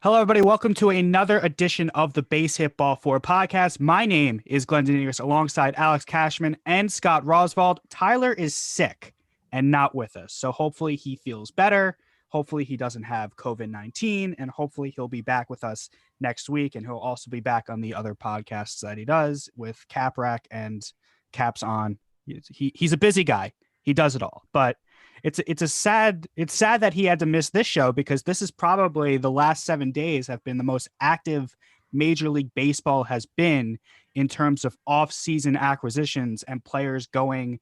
Hello, everybody. Welcome to another edition of the BASEHITBALL4 podcast. My name is Glen alongside Alex Cashman and Scott Roswald. Tyler is sick and not with us, so hopefully he feels better. Hopefully he doesn't have COVID-19, and hopefully he'll be back with us next week, and he'll also be back on the other podcasts that he does with Cap Rack and Caps On. He's a busy guy. He does it all, but it's sad that he had to miss this show because this is probably the last 7 days have been the most active Major League Baseball has been in terms of off-season acquisitions and players getting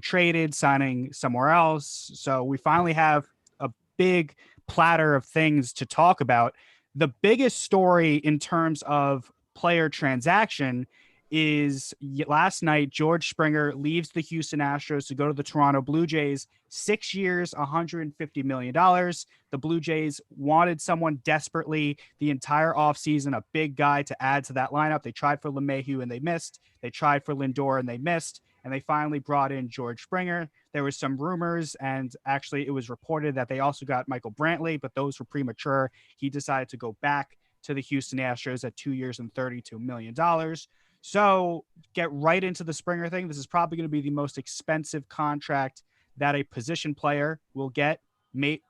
traded, signing somewhere else. So we finally have a big platter of things to talk about. The biggest story in terms of player transaction is last night, George Springer leaves the Houston Astros to go to the Toronto Blue Jays. 6 years, $150 million. The Blue Jays wanted someone desperately the entire offseason, a big guy to add to that lineup. They tried for LeMahieu and they missed. They tried for Lindor and they missed. And they finally brought in George Springer. There was some rumors, and actually it was reported that they also got Michael Brantley, but those were premature. He decided to go back to the Houston Astros at 2 years and $32 million. So get right into the Springer thing. This is probably going to be the most expensive contract that a position player will get. Maybe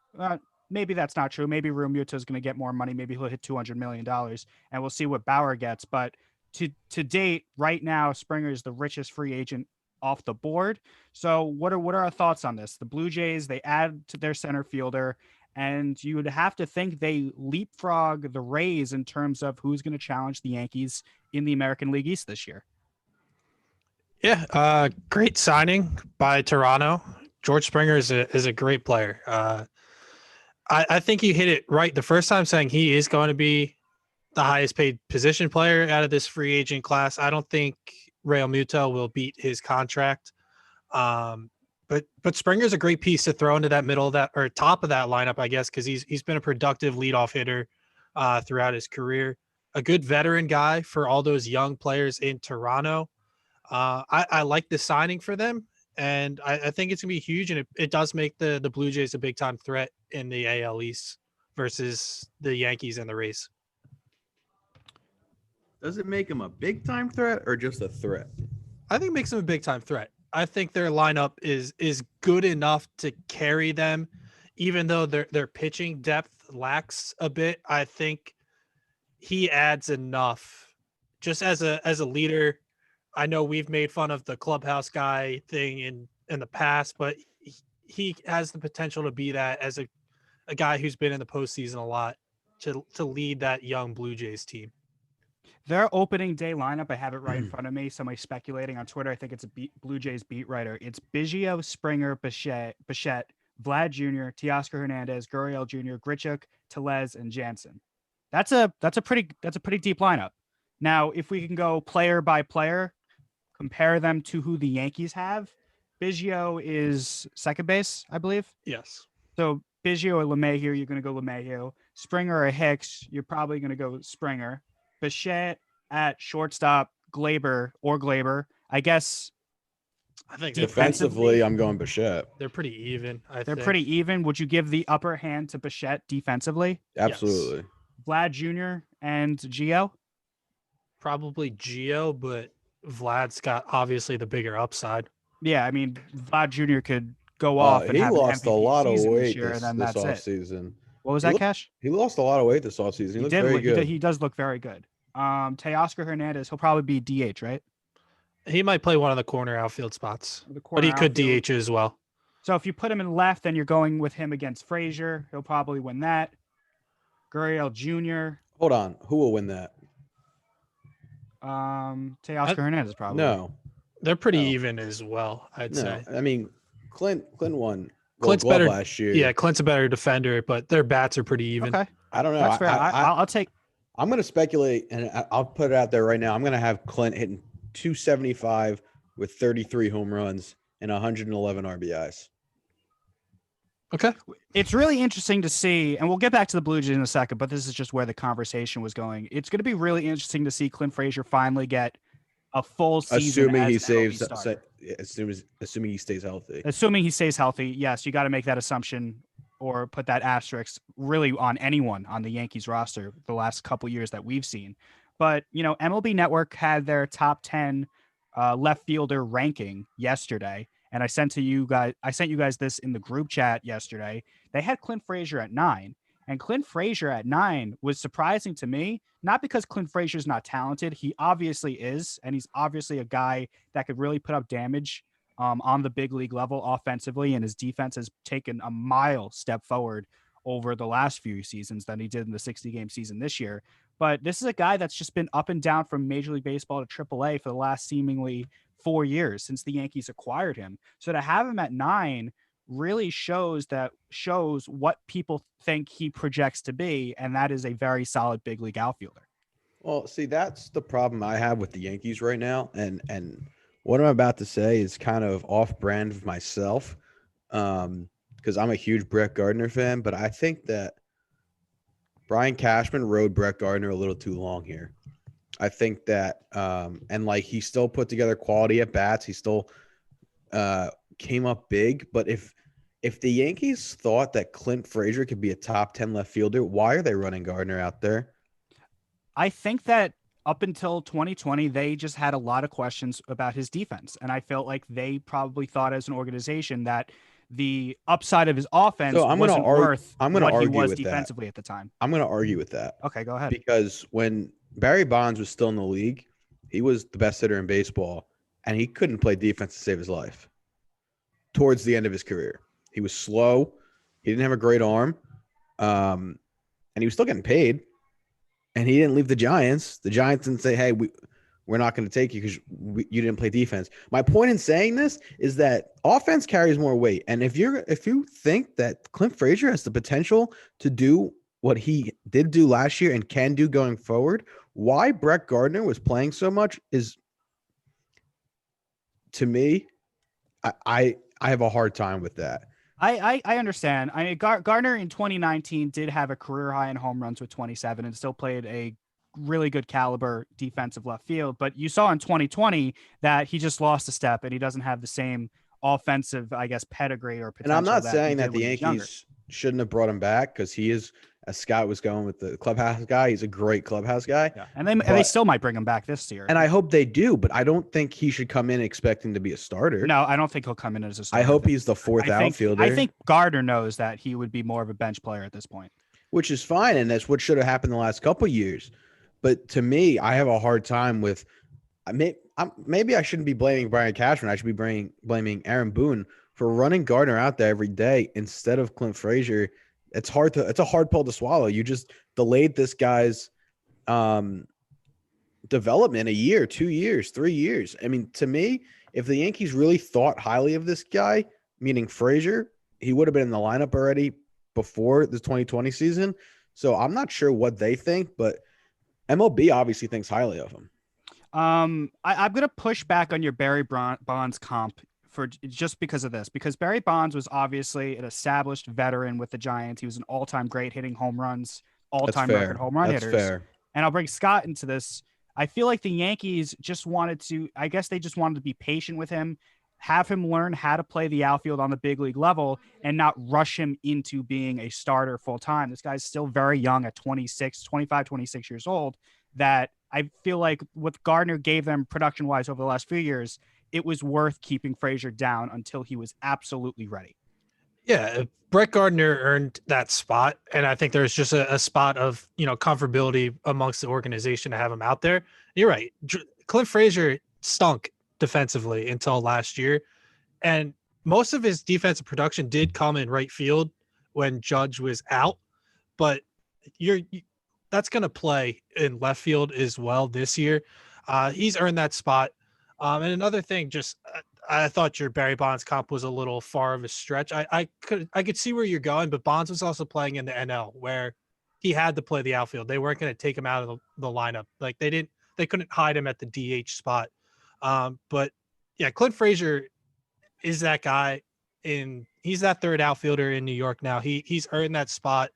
that's not true. Maybe Realmuto is going to get more money. Maybe he'll hit $200 million, and we'll see what Bauer gets. But to date, right now, Springer is the richest free agent off the board. So what are our thoughts on this? The Blue Jays, they add to their center fielder, and you would have to think they leapfrog the Rays in terms of who's going to challenge the Yankees in the American League East this year. Yeah, great signing by Toronto. George Springer is a great player. I think you hit it right the first time saying he is going to be the highest paid position player out of this free agent class. I don't think Realmuto will beat his contract. But Springer's a great piece to throw into that middle of that or top of that lineup, I guess, because he's been a productive leadoff hitter throughout his career. A good veteran guy for all those young players in Toronto. I like the signing for them, and I think it's gonna be huge, and it does make the Blue Jays a big time threat in the AL East versus the Yankees and the Rays. Does it make him a big time threat or just a threat? I think it makes them a big time threat. I think their lineup is good enough to carry them, even though their pitching depth lacks a bit. I think he adds enough just as a leader. I know we've made fun of the clubhouse guy thing in the past, but he has the potential to be that as a guy who's been in the postseason a lot to lead that young Blue Jays team. Their opening day lineup, I have it right in front of me. Somebody speculating on Twitter. I think it's a Blue Jays beat writer. It's Biggio, Springer, Bichette, Vlad Jr., Teoscar Hernandez, Gurriel Jr., Grichuk, Tellez, and Jansen. That's a pretty deep lineup. Now, if we can go player by player, compare them to who the Yankees have. Biggio is second base, I believe. Yes. So Biggio or LeMahieu, you're going to go LeMahieu. Springer or Hicks, you're probably going to go Springer. Bichette at shortstop, Glaber. I guess. I think defensively, I'm going Bichette. They're pretty even. They're pretty even. Would you give the upper hand to Bichette defensively? Absolutely. Yes. Vlad Jr. and Gio? Probably Gio, but Vlad's got obviously the bigger upside. Yeah, I mean, Vlad Jr. could go off and he have lost an a lot of weight this offseason. What was that, Cash? He lost a lot of weight this offseason. He looks very good. He does look very good. Teoscar Hernandez, he'll probably be DH, right? He might play one of the corner outfield spots, but he could DH as well. So if you put him in left, then you're going with him against Frazier. He'll probably win that. Gurriel Jr. Hold on. Who will win that? Teoscar Hernandez probably. No. They're pretty even as well, I'd say. I mean, Clint won Clint's better last year. Yeah, Clint's a better defender, but their bats are pretty even. Okay. I don't know. That's fair. I'll take. I'm going to speculate, and I'll put it out there right now. I'm going to have Clint hitting 275 with 33 home runs and 111 RBIs. Okay. It's really interesting to see, and we'll get back to the Blue Jays in a second, but this is just where the conversation was going. It's going to be really interesting to see Clint Frazier finally get a full season. Assuming he stays healthy. Assuming he stays healthy. Yes, you got to make that assumption or put that asterisk really on anyone on the Yankees roster the last couple years that we've seen. But, MLB Network had their top 10 left fielder ranking yesterday. And I sent you guys this in the group chat yesterday. They had Clint Frazier at 9. And Clint Frazier at 9 was surprising to me, not because Clint Frazier's not talented. He obviously is, and he's obviously a guy that could really put up damage on the big league level offensively, and his defense has taken a mile step forward over the last few seasons than he did in the 60-game season this year. But this is a guy that's just been up and down from Major League Baseball to AAA for the last seemingly 4 years since the Yankees acquired him. So to have him at 9 really shows what people think he projects to be, and that is a very solid big league outfielder. Well, see, that's the problem I have with the Yankees right now, and what I'm about to say is kind of off-brand of myself, because I'm a huge Brett Gardner fan, but I think that Brian Cashman rode Brett Gardner a little too long here. I think that, and like he still put together quality at bats, he still came up big, but if the Yankees thought that Clint Frazier could be a top 10 left fielder, why are they running Gardner out there? I think that up until 2020, they just had a lot of questions about his defense. And I felt like they probably thought as an organization that the upside of his offense wasn't worth what he was defensively at the time. I'm going to argue with that. Okay, go ahead. Because when Barry Bonds was still in the league, he was the best hitter in baseball, and he couldn't play defense to save his life towards the end of his career. He was slow. He didn't have a great arm. And he was still getting paid. And he didn't leave the Giants. The Giants didn't say, hey, we're not going to take you because you didn't play defense. My point in saying this is that offense carries more weight. And if you think that Clint Frazier has the potential to do what he did do last year and can do going forward, why Brett Gardner was playing so much is, to me, I have a hard time with that. I understand. I mean, Gardner in 2019 did have a career high in home runs with 27 and still played a really good caliber defensive left field. But you saw in 2020 that he just lost a step and he doesn't have the same offensive, I guess, pedigree or potential. And I'm not saying that the Yankees shouldn't have brought him back, because he is, as Scott was going with the clubhouse guy, he's a great clubhouse guy. Yeah. And they still might bring him back this year. And I hope they do, but I don't think he should come in expecting to be a starter. No, I don't think he'll come in as a starter. I hope he's the fourth outfielder. I think Gardner knows that he would be more of a bench player at this point. Which is fine, and that's what should have happened the last couple of years. But to me, I have a hard time with maybe I shouldn't be blaming Brian Cashman. I should be blaming Aaron Boone for running Gardner out there every day instead of Clint Frazier. It's a hard pill to swallow. You just delayed this guy's development a year, 2 years, 3 years. I mean, to me, if the Yankees really thought highly of this guy, meaning Frazier, he would have been in the lineup already before the 2020 season. So I'm not sure what they think, but MLB obviously thinks highly of him. I'm going to push back on your Barry Bonds comp for just because of this, because Barry Bonds was obviously an established veteran with the Giants. He was an all-time great hitting home runs, all-time record home run hitters. Fair. And I'll bring Scott into this. I feel like the Yankees just wanted to be patient with him, have him learn how to play the outfield on the big league level and not rush him into being a starter full time. This guy's still very young at 26 years old, that I feel like what Gardner gave them production wise over the last few years, it was worth keeping Frazier down until he was absolutely ready. Yeah, Brett Gardner earned that spot, and I think there's just a spot of, comfortability amongst the organization to have him out there. You're right. Clint Frazier stunk defensively until last year, and most of his defensive production did come in right field when Judge was out, but that's going to play in left field as well this year. He's earned that spot. And another thing, I thought your Barry Bonds comp was a little far of a stretch. I could see where you're going, but Bonds was also playing in the NL where he had to play the outfield. They weren't going to take him out of the lineup. Like they couldn't hide him at the DH spot. But yeah, Clint Frazier is that guy he's that third outfielder in New York now. He's earned that spot.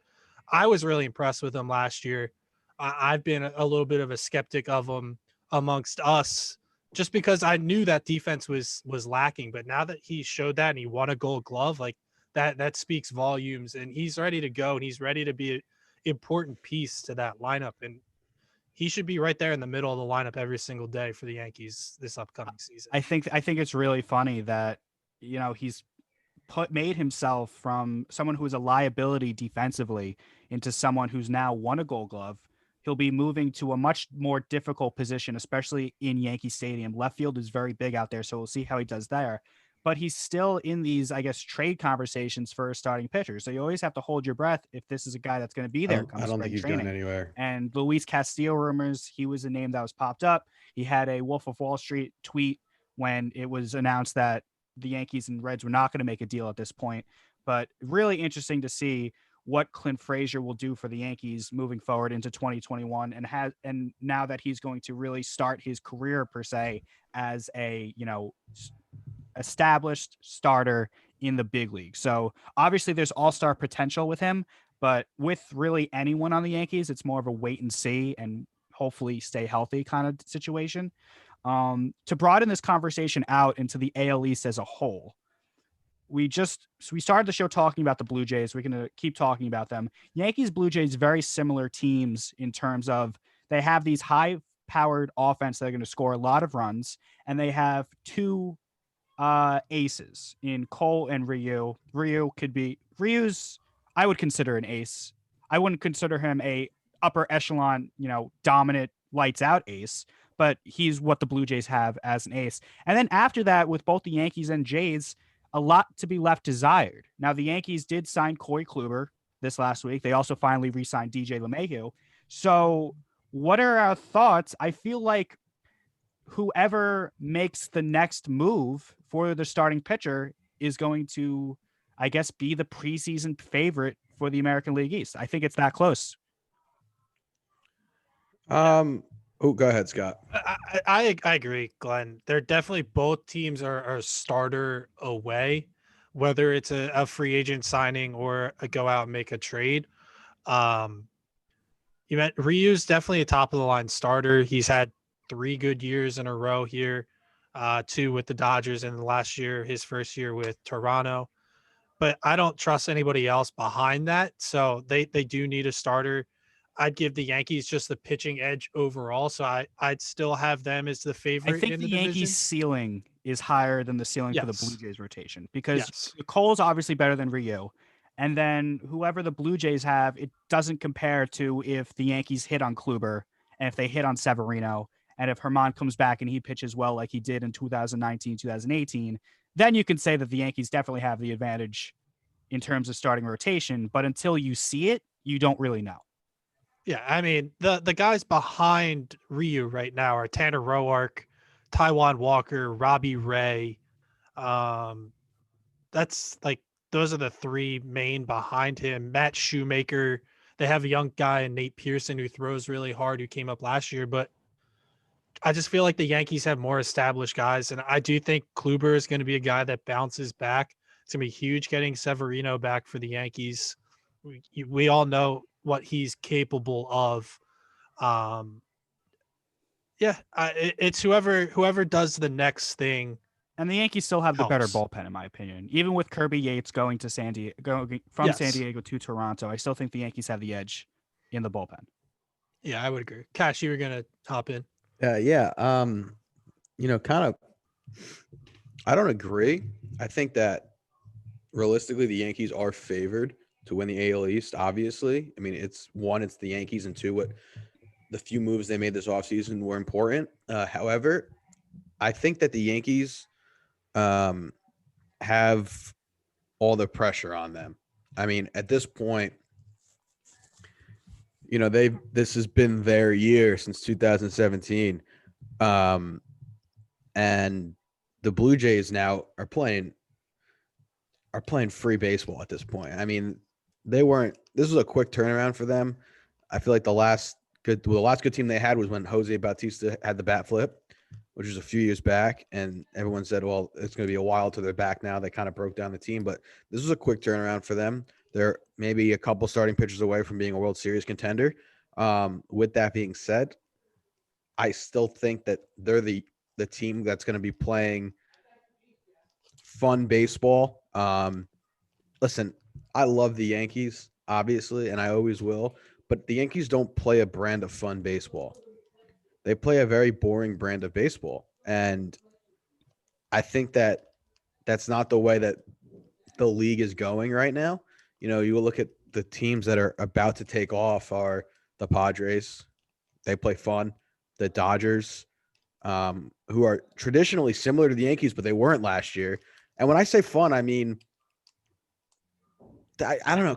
I was really impressed with him last year. I've been a little bit of a skeptic of him amongst us, just because I knew that defense was lacking. But now that he showed that and he won a Gold Glove, like that speaks volumes, and he's ready to go, and he's ready to be an important piece to that lineup, and he should be right there in the middle of the lineup every single day for the Yankees this upcoming season. I think it's really funny that he's made himself from someone who is a liability defensively into someone who's now won a Gold Glove. He'll be moving to a much more difficult position, especially in Yankee Stadium. Left field is very big out there, so we'll see how he does there. But he's still in these, I guess, trade conversations for a starting pitcher. So you always have to hold your breath if this is a guy that's going to be there. I don't think he's going anywhere. And Luis Castillo rumors, he was a name that was popped up. He had a Wolf of Wall Street tweet when it was announced that the Yankees and Reds were not going to make a deal at this point. But really interesting to see what Clint Frazier will do for the Yankees moving forward into 2021, and now that he's going to really start his career per se as a established starter in the big league. So obviously there's all-star potential with him, but with really anyone on the Yankees, it's more of a wait and see and hopefully stay healthy kind of situation. To broaden this conversation out into the AL East as a whole, we started the show talking about the Blue Jays. We're going to keep talking about them. Yankees, Blue Jays, very similar teams in terms of they have these high-powered offense that are going to score a lot of runs, and they have two aces in Cole and Ryu. Ryu's, I would consider an ace. I wouldn't consider him a upper echelon, dominant lights out ace, but he's what the Blue Jays have as an ace. And then after that, with both the Yankees and Jays, a lot to be left desired. Now, the Yankees did sign Corey Kluber this last week. They also finally re-signed DJ LeMahieu. So what are our thoughts? I feel like whoever makes the next move for the starting pitcher is going to, I guess, be the preseason favorite for the American League East. I think it's that close. Go ahead, Scott. I agree, Glenn. They're definitely, both teams are starter away, whether it's a free agent signing or a go out and make a trade. You meant Ryu's definitely a top of the line starter. He's had 3 good years in a row here, 2 with the Dodgers, and last year, his first year with Toronto. But I don't trust anybody else behind that. So they do need a starter. I'd give the Yankees just the pitching edge overall. So I'd still have them as the favorite. I think in the division. Yankees ceiling is higher than the ceiling for the Blue Jays rotation, because Yes. Cole's obviously better than Ryu. And then whoever the Blue Jays have, it doesn't compare to if the Yankees hit on Kluber and if they hit on Severino. And if Herman comes back and he pitches well like he did in 2019, 2018, then you can say that the Yankees definitely have the advantage in terms of starting rotation. But until you see it, you don't really know. Yeah, I mean, the guys behind Ryu right now are Tanner Roark, Taijuan Walker, Robbie Ray. That's like, those are the 3 main behind him. Matt Shoemaker. They have a young guy, Nate Pearson, who throws really hard, who came up last year. But I just feel like the Yankees have more established guys, and I do think Kluber is going to be a guy that bounces back. It's going to be huge getting Severino back for the Yankees. We all know what he's capable of. It's whoever does the next thing. And the Yankees still have the better helps. bullpen, in my opinion. Even with Kirby Yates going to San Diego to Toronto, I still think the Yankees have the edge in the bullpen. Yeah, I would agree. Cash, you were gonna hop in. Kind of. I don't agree. I think that realistically, the Yankees are favored to win the AL East. Obviously, I mean, it's the Yankees, and 2, what the few moves they made this offseason were important. However, I think that the Yankees have all the pressure on them. I mean, at this point, this has been their year since 2017. And the Blue Jays now are playing free baseball at this point. I mean, this was a quick turnaround for them. I feel like the last good team they had was when Jose Bautista had the bat flip, which was a few years back, and everyone said, well, it's going to be a while till they're back now. They kind of broke down the team, but this was a quick turnaround for them. They're maybe a couple starting pitchers away from being a World Series contender. With that being said, I still think that they're the team that's going to be playing fun baseball. listen, I love the Yankees, obviously, and I always will, but the Yankees don't play a brand of fun baseball. They play a very boring brand of baseball. And I think that that's not the way that the league is going right now. You will look at the teams that are about to take off are the Padres. They play fun. The Dodgers, who are traditionally similar to the Yankees, but they weren't last year. And when I say fun, I mean, I don't know.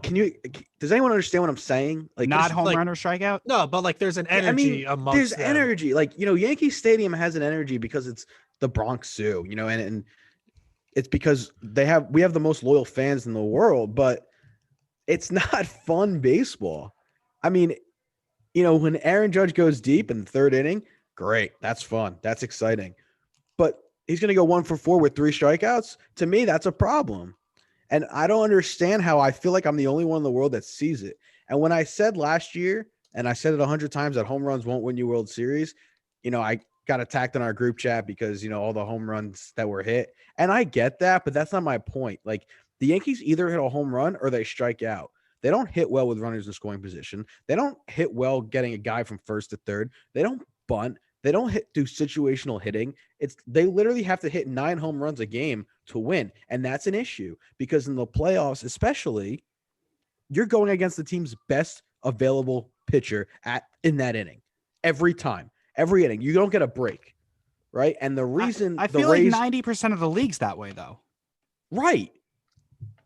Does anyone understand what I'm saying? Like, Not it's home like- run or strikeout. No, but like there's an I energy mean, amongst there's them. energy. Like, Yankee Stadium has an energy because it's the Bronx Zoo, and it's because we have the most loyal fans in the world, but it's not fun baseball. I mean, when Aaron Judge goes deep in the third inning, great. That's fun. That's exciting. But he's going to go 1 for 4 with 3 strikeouts. To me, that's a problem. And I don't understand how I feel like I'm the only one in the world that sees it. And when I said last year, and I said it 100 times, that home runs won't win you World Series, I got attacked in our group chat because, all the home runs that were hit. And I get that, but that's not my point. Like, the Yankees either hit a home run or they strike out. They don't hit well with runners in scoring position. They don't hit well getting a guy from first to third. They don't bunt. They don't do situational hitting. They literally have to hit 9 home runs a game to win. And that's an issue because in the playoffs, especially, you're going against the team's best available pitcher in that inning. Every time, every inning. You don't get a break, right? And the reason I the feel Rays, like 90% of the league's that way, though. right?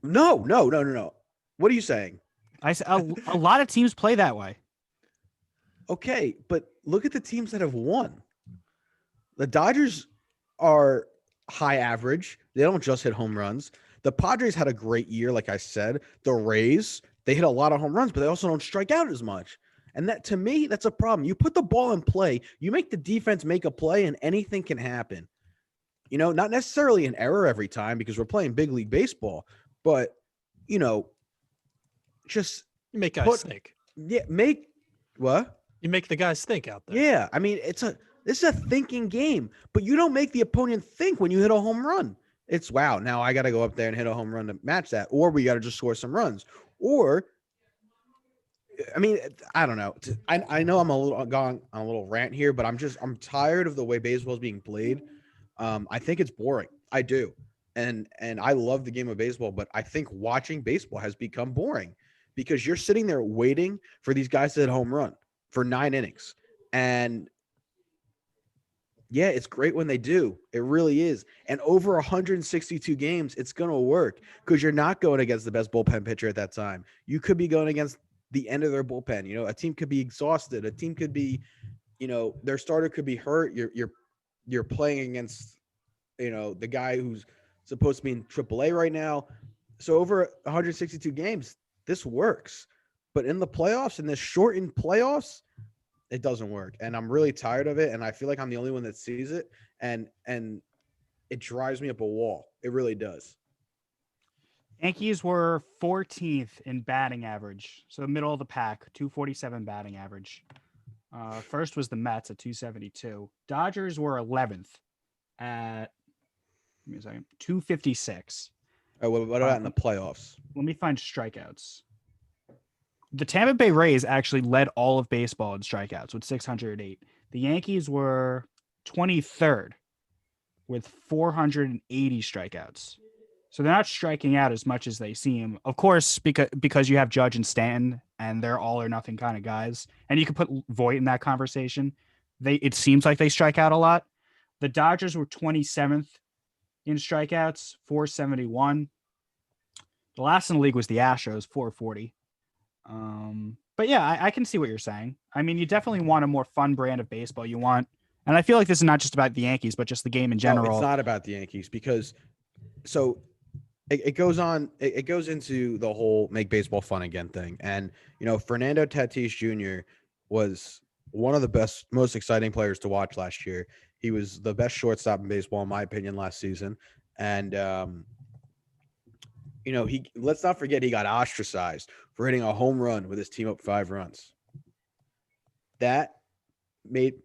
No. What are you saying? I said a lot of teams play that way. Okay, but look at the teams that have won. The Dodgers are high average. They don't just hit home runs. The Padres had a great year, like I said. The Rays, they hit a lot of home runs, but they also don't strike out as much. And that, to me, that's a problem. You put the ball in play, you make the defense make a play, and anything can happen. Not necessarily an error every time because we're playing big league baseball, but, just You make guys think. Yeah, what? You make the guys think out there. Yeah, I mean, this is a thinking game, but you don't make the opponent think when you hit a home run. It's, wow, now I got to go up there and hit a home run to match that, or we got to just score some runs. Or, I mean, I don't know. I know I'm going on a little rant here, but I'm tired of the way baseball is being played. I think it's boring. I do. And I love the game of baseball, but I think watching baseball has become boring because you're sitting there waiting for these guys to hit a home run for 9 innings. And yeah, it's great when they do. It really is. And over 162 games, it's going to work because you're not going against the best bullpen pitcher at that time. You could be going against the end of their bullpen. A team could be exhausted. A team could be, their starter could be hurt. You're playing against, the guy who's supposed to be in AAA right now. So over 162 games, this works. But in the playoffs, in this shortened playoffs, it doesn't work. And I'm really tired of it. And I feel like I'm the only one that sees it. And it drives me up a wall. It really does. Yankees were 14th in batting average. So middle of the pack, 247 batting average. First was the Mets at 272. Dodgers were 11th at, give me a second, 256. What about in the playoffs? Let me find strikeouts. The Tampa Bay Rays actually led all of baseball in strikeouts with 608. The Yankees were 23rd with 480 strikeouts. So they're not striking out as much as they seem. Of course, because you have Judge and Stanton, and they're all or nothing kind of guys. And you could put Voit in that conversation. It seems like they strike out a lot. The Dodgers were 27th in strikeouts, 471. The last in the league was the Astros, 440. But yeah, I can see what you're saying. I mean, you definitely want a more fun brand of baseball. You want, and I feel like this is not just about the Yankees, but just the game in general. No, it's not about the Yankees because it goes on. It goes into the whole make baseball fun again thing. And, Fernando Tatis Jr. was one of the best, most exciting players to watch last year. He was the best shortstop in baseball, in my opinion, last season. And, let's not forget he got ostracized for hitting a home run with his team up 5 runs. That made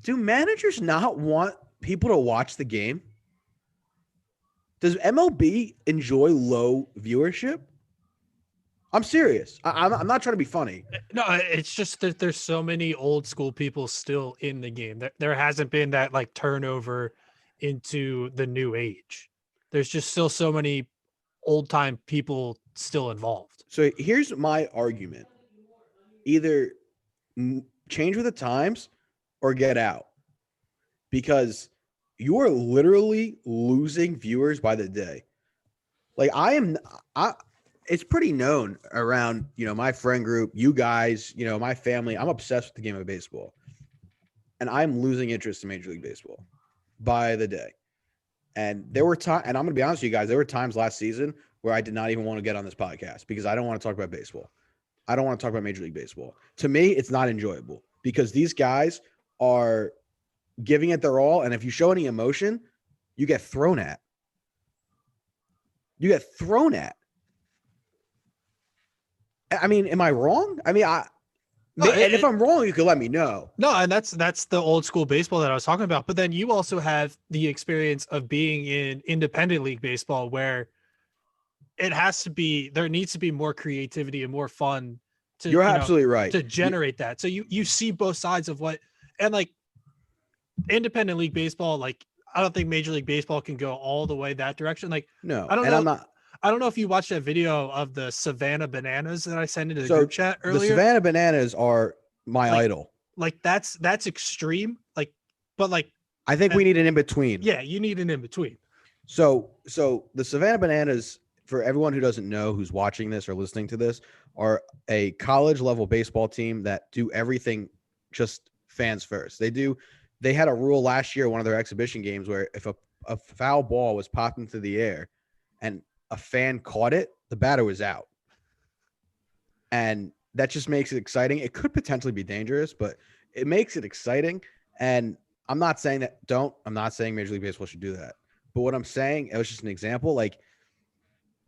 do managers not want people to watch the game? Does MLB enjoy low viewership? I'm serious. I'm not trying to be funny. No, it's just that there's so many old school people still in the game. There hasn't been that like turnover into the new age. There's just still so many old time people still involved. So here's my argument. Either change with the times or get out. Because you are literally losing viewers by the day. Like it's pretty known around, my friend group, you guys, my family. I'm obsessed with the game of baseball. And I'm losing interest in Major League Baseball by the day. And there were times, and I'm going to be honest with you guys, there were times last season where I did not even want to get on this podcast because I don't want to talk about baseball. I don't want to talk about Major League Baseball. To me, it's not enjoyable because these guys are giving it their all. And if you show any emotion, you get thrown at. You get thrown at. I mean, am I wrong? I mean, and if I'm wrong, you can let me know. No, and that's the old school baseball that I was talking about. But then you also have the experience of being in independent league baseball where there needs to be more creativity and more fun to You're absolutely right. To generate that. So you see both sides of and like independent league baseball, like I don't think Major League Baseball can go all the way that direction. Like no, I don't know. I don't know if you watched that video of the Savannah Bananas that I sent into the group chat earlier. The Savannah Bananas are my idol. Like that's extreme. But I think we need an in between. Yeah, you need an in between. So the Savannah Bananas, for everyone who doesn't know, who's watching this or listening to this, are a college level baseball team that do everything just fans first. They had a rule last year, one of their exhibition games, where if a foul ball was popped into the air and a fan caught it, the batter was out. And that just makes it exciting. It could potentially be dangerous, but it makes it exciting. And I'm not saying I'm not saying Major League Baseball should do that. But what I'm saying, it was just an example. Like,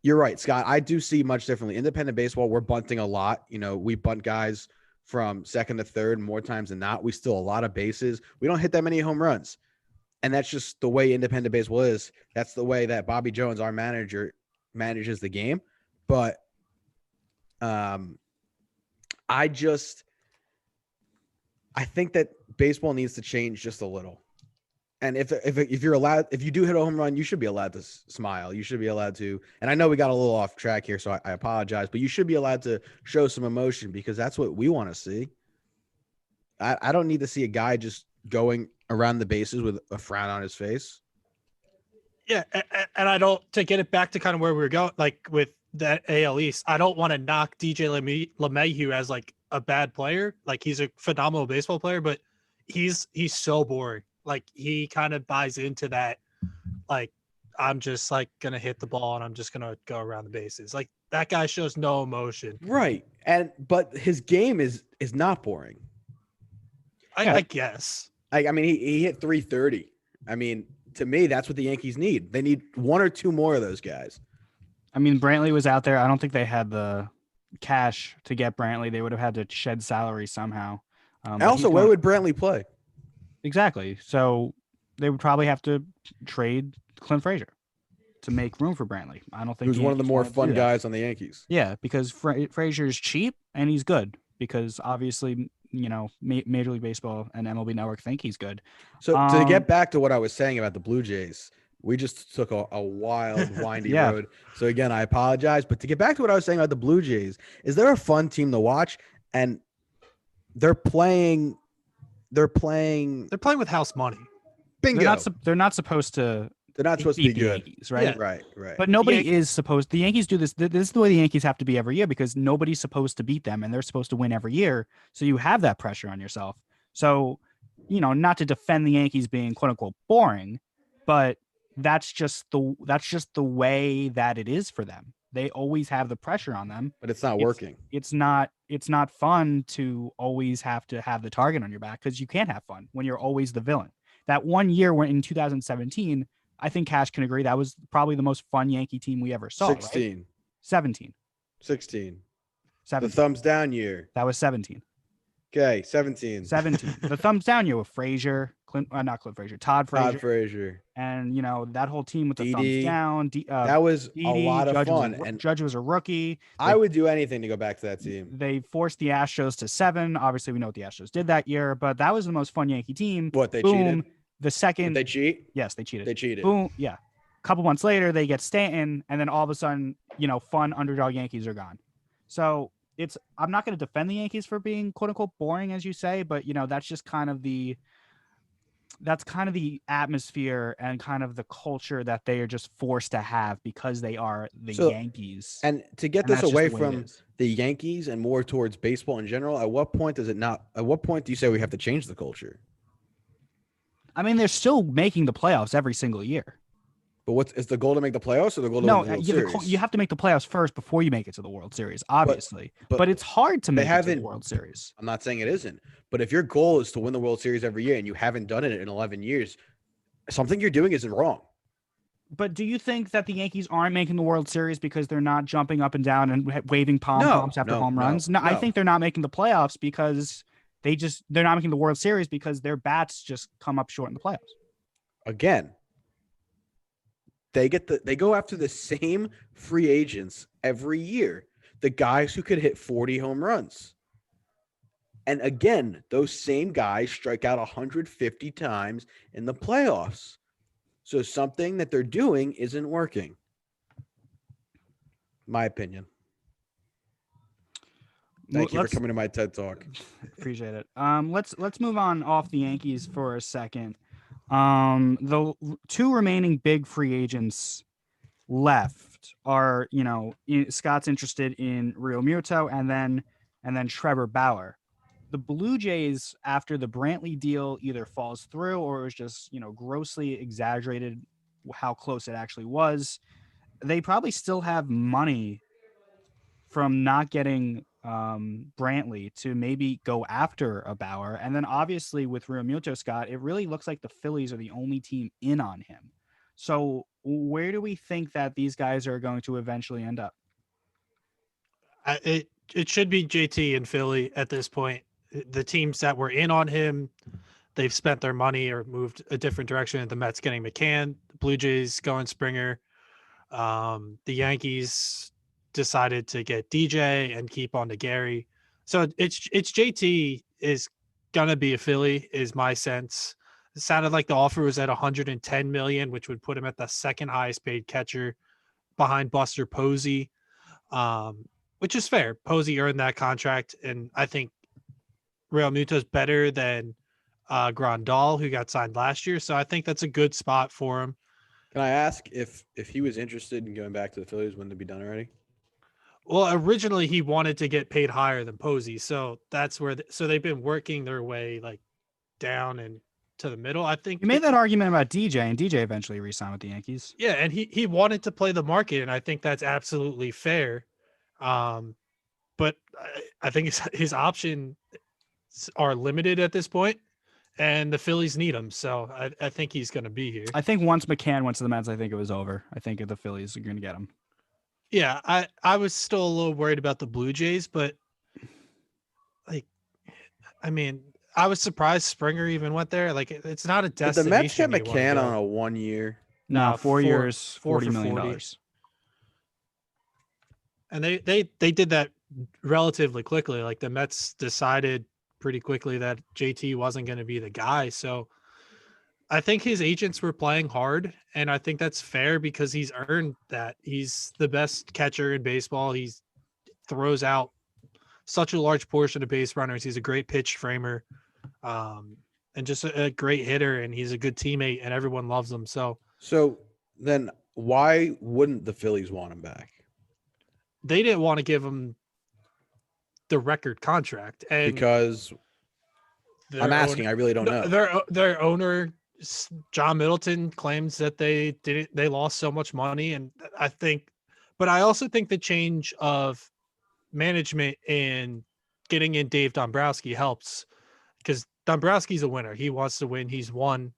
you're right, Scott. I do see much differently. Independent baseball, we're bunting a lot. We bunt guys from second to third more times than not. We steal a lot of bases. We don't hit that many home runs. And that's just the way independent baseball is. That's the way that Bobby Jones, our manager, manages the game. But I think that baseball needs to change just a little. And if you're allowed, if you do hit a home run, you should be allowed to smile. You should be allowed to, and I know we got a little off track here, so I apologize, but you should be allowed to show some emotion because that's what we want to see. I don't need to see a guy just going around the bases with a frown on his face. Yeah, and I don't, to get it back to kind of where we were going, like with that AL East, I don't want to knock DJ LeMahieu as like a bad player. Like he's a phenomenal baseball player, but he's so boring. Like he kind of buys into that. Like I'm just like going to hit the ball and I'm just going to go around the bases. Like that guy shows no emotion. Right. But his game is not boring. I guess. I mean, he hit 330. I mean, to me, that's what the Yankees need. They need one or two more of those guys. I mean, Brantley was out there. I don't think they had the cash to get Brantley. They would have had to shed salary somehow. Also, where would Brantley play? Exactly. So they would probably have to trade Clint Frazier to make room for Brantley. I don't think who's one of the more fun guys on the Yankees. Yeah, because Frazier is cheap and he's good because obviously, Major League Baseball and MLB Network think he's good. So to get back to what I was saying about the Blue Jays, we just took a wild, windy road. So again, I apologize. But to get back to what I was saying about the Blue Jays, is they're a fun team to watch, and they're playing with house money. Bingo. They're not supposed to. They're not supposed to be good, Yankees, right? Yeah. Right. But nobody is supposed. The Yankees do this. This is the way the Yankees have to be every year because nobody's supposed to beat them, and they're supposed to win every year. So you have that pressure on yourself. So, not to defend the Yankees being quote unquote boring, but that's just the way that it is for them. They always have the pressure on them, but it's not working. It's not fun to always have to have the target on your back because you can't have fun when you're always the villain. That one year when in 2017, I think Cash can agree that was probably the most fun Yankee team we ever saw. 16, right? 17, 16, 17. The thumbs down year. That was 17. Okay, 17. The thumbs down year with Frazier, not Clint Frazier, Todd Frazier. And, that whole team with the thumbs Didi. down. That was a lot of fun. And Judge was a rookie. I would do anything to go back to that team. They forced the Astros to 7. Obviously, we know what the Astros did that year, but that was the most fun Yankee team. What, they Boom. cheated? The second. Did they cheat? Yes, they cheated. They cheated. Boom. Yeah. A couple months later, they get Stanton, and then all of a sudden, fun underdog Yankees are gone. So I'm not going to defend the Yankees for being quote unquote boring, as you say, but that's just kind of the atmosphere and kind of the culture that they are just forced to have because they are the Yankees. And to get this away from the Yankees and more towards baseball in general, at what point do you say we have to change the culture? I mean, they're still making the playoffs every single year. But is the goal to make the playoffs or the goal to win the World Series? You have to make the playoffs first before you make it to the World Series, obviously. But it's hard to make it to the World Series. I'm not saying it isn't. But if your goal is to win the World Series every year and you haven't done it in 11 years, something you're doing isn't wrong. But do you think that the Yankees aren't making the World Series because they're not jumping up and down and waving pom-poms after home runs? No, I think they're not making the playoffs because they're not making the World Series because their bats just come up short in the playoffs. Again, they go after the same free agents every year, the guys who could hit 40 home runs. And again, those same guys strike out 150 times in the playoffs. So something that they're doing isn't working. My opinion. Thank you for coming to my TED Talk. Appreciate it. Let's move on off the Yankees for a second. The two remaining big free agents left are, Scott's interested in Real Muto and then Trevor Bauer. The Blue Jays, after the Brantley deal either falls through or is just, grossly exaggerated how close it actually was, they probably still have money from not getting Brantley to maybe go after a Bauer. And then obviously with Real Muto, Scott, it really looks like the Phillies are the only team in on him. So where do we think that these guys are going to eventually end up? It should be JT and Philly at this point. The teams that were in on him, they've spent their money or moved a different direction. The Mets getting McCann, the Blue Jays going Springer. The Yankees decided to get DJ and keep on to Gary. So it's JT is gonna be a Philly, is my sense. It sounded like the offer was at $110 million, which would put him at the second highest paid catcher behind Buster Posey, which is fair. Posey earned that contract, and I think Real Muto's better than Grandal, who got signed last year. So I think that's a good spot for him. Can I ask if he was interested in going back to the Phillies, wouldn't it be done already? Well, originally he wanted to get paid higher than Posey, so that's where. So they've been working their way like down and to the middle. I think you made that argument about DJ, and DJ eventually re-signed with the Yankees. Yeah, and he wanted to play the market, and I think that's absolutely fair. But I think his options are limited at this point, and the Phillies need him. So I think he's going to be here. I think once McCann went to the Mets, I think it was over. I think the Phillies are going to get him. Yeah, I was still a little worried about the Blue Jays, but I was surprised Springer even went there. Like, it's not a destination. Did the Mets get McCann on a 1 year? No, 4 years, $40 million. And they did that relatively quickly. Like, the Mets decided pretty quickly that JT wasn't going to be the guy. So I think his agents were playing hard, and I think that's fair because he's earned that. He's the best catcher in baseball. He throws out such a large portion of base runners. He's a great pitch framer, and just a great hitter, and he's a good teammate, and everyone loves him. So then why wouldn't the Phillies want him back? They didn't want to give him the record contract, and because I'm asking, I really don't know. Their owner, John Middleton, claims that they lost so much money, and but I also think the change of management and getting in Dave Dombrowski helps, because Dombrowski's a winner. He wants to win. He's won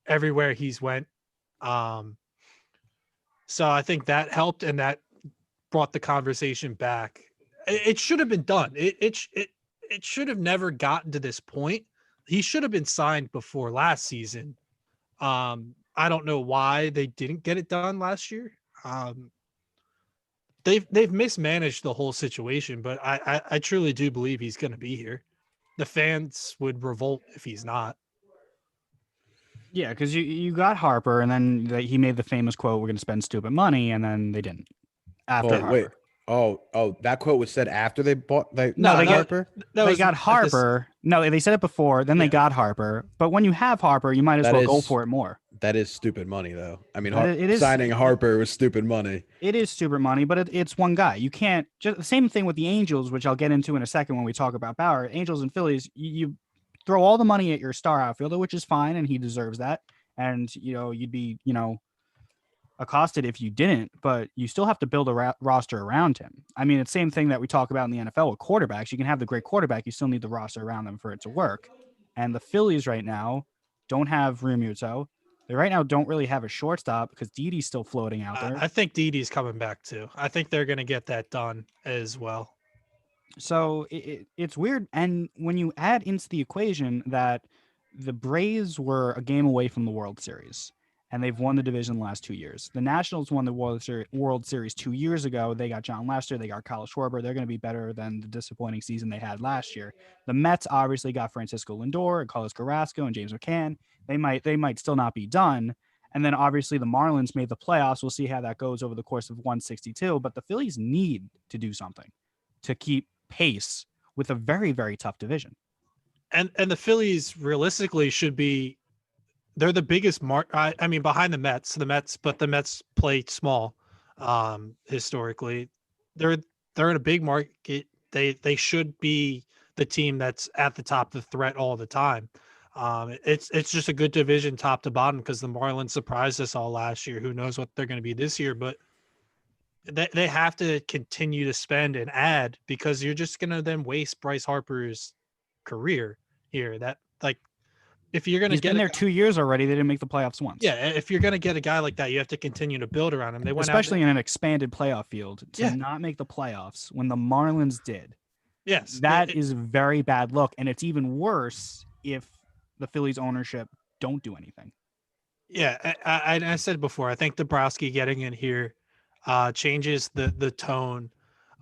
everywhere he's went. So I think that helped, and that brought the conversation back. It should have been done. It should have never gotten to this point, he should have been signed before last season. I don't know why they didn't get it done last year. They've mismanaged the whole situation, but I truly do believe he's going to be here. The fans would revolt if he's not. Yeah, because you got Harper, and then he made the famous quote, "We're going to spend stupid money," and then they didn't. After Harper. Wait. Oh, that quote was said after they bought they No, they Harper? They got Harper. No, they said it before. Then they got Harper. But when you have Harper, you might as well go for it more. That is stupid money, though. I mean, signing Harper was stupid money. It is stupid money, but it's one guy. You can't just the same thing with the Angels, which I'll get into in a second when we talk about Bauer. Angels and Phillies, you throw all the money at your star outfielder, which is fine, and he deserves that. And you'd be accosted if you didn't, but you still have to build a roster around him. I mean, it's the same thing that we talk about in the NFL with quarterbacks. You can have the great quarterback, you still need the roster around them for it to work. And the Phillies right now don't have Realmuto. They right now don't really have a shortstop because Didi's still floating out there. I think Didi's coming back too. I think they're going to get that done as well. So it's weird. And when you add into the equation that the Braves were a game away from the World Series, and they've won the division the last 2 years. The Nationals won the World Series 2 years ago. They got John Lester. They got Kyle Schwarber. They're going to be better than the disappointing season they had last year. The Mets obviously got Francisco Lindor and Carlos Carrasco and James McCann. They might still not be done. And then obviously the Marlins made the playoffs. We'll see how that goes over the course of 162. But the Phillies need to do something to keep pace with a very, very tough division. And the Phillies realistically should be. They're the biggest I mean, behind the Mets, but the Mets play small. Historically, they're in a big market. They should be the team that's at the top of the threat all the time. It's just a good division top to bottom because the Marlins surprised us all last year. Who knows what they're going to be this year? But they have to continue to spend and add because you're just going to then waste Bryce Harper's career here. If you're going to get there 2 years already, they didn't make the playoffs once. Yeah, if you're going to get a guy like that, you have to continue to build around him. They went especially in an expanded playoff field to not make the playoffs when the Marlins did. Yes, that is a very bad look, and it's even worse if the Phillies ownership don't do anything. Yeah, I said before, I think Dombrowski getting in here changes the tone.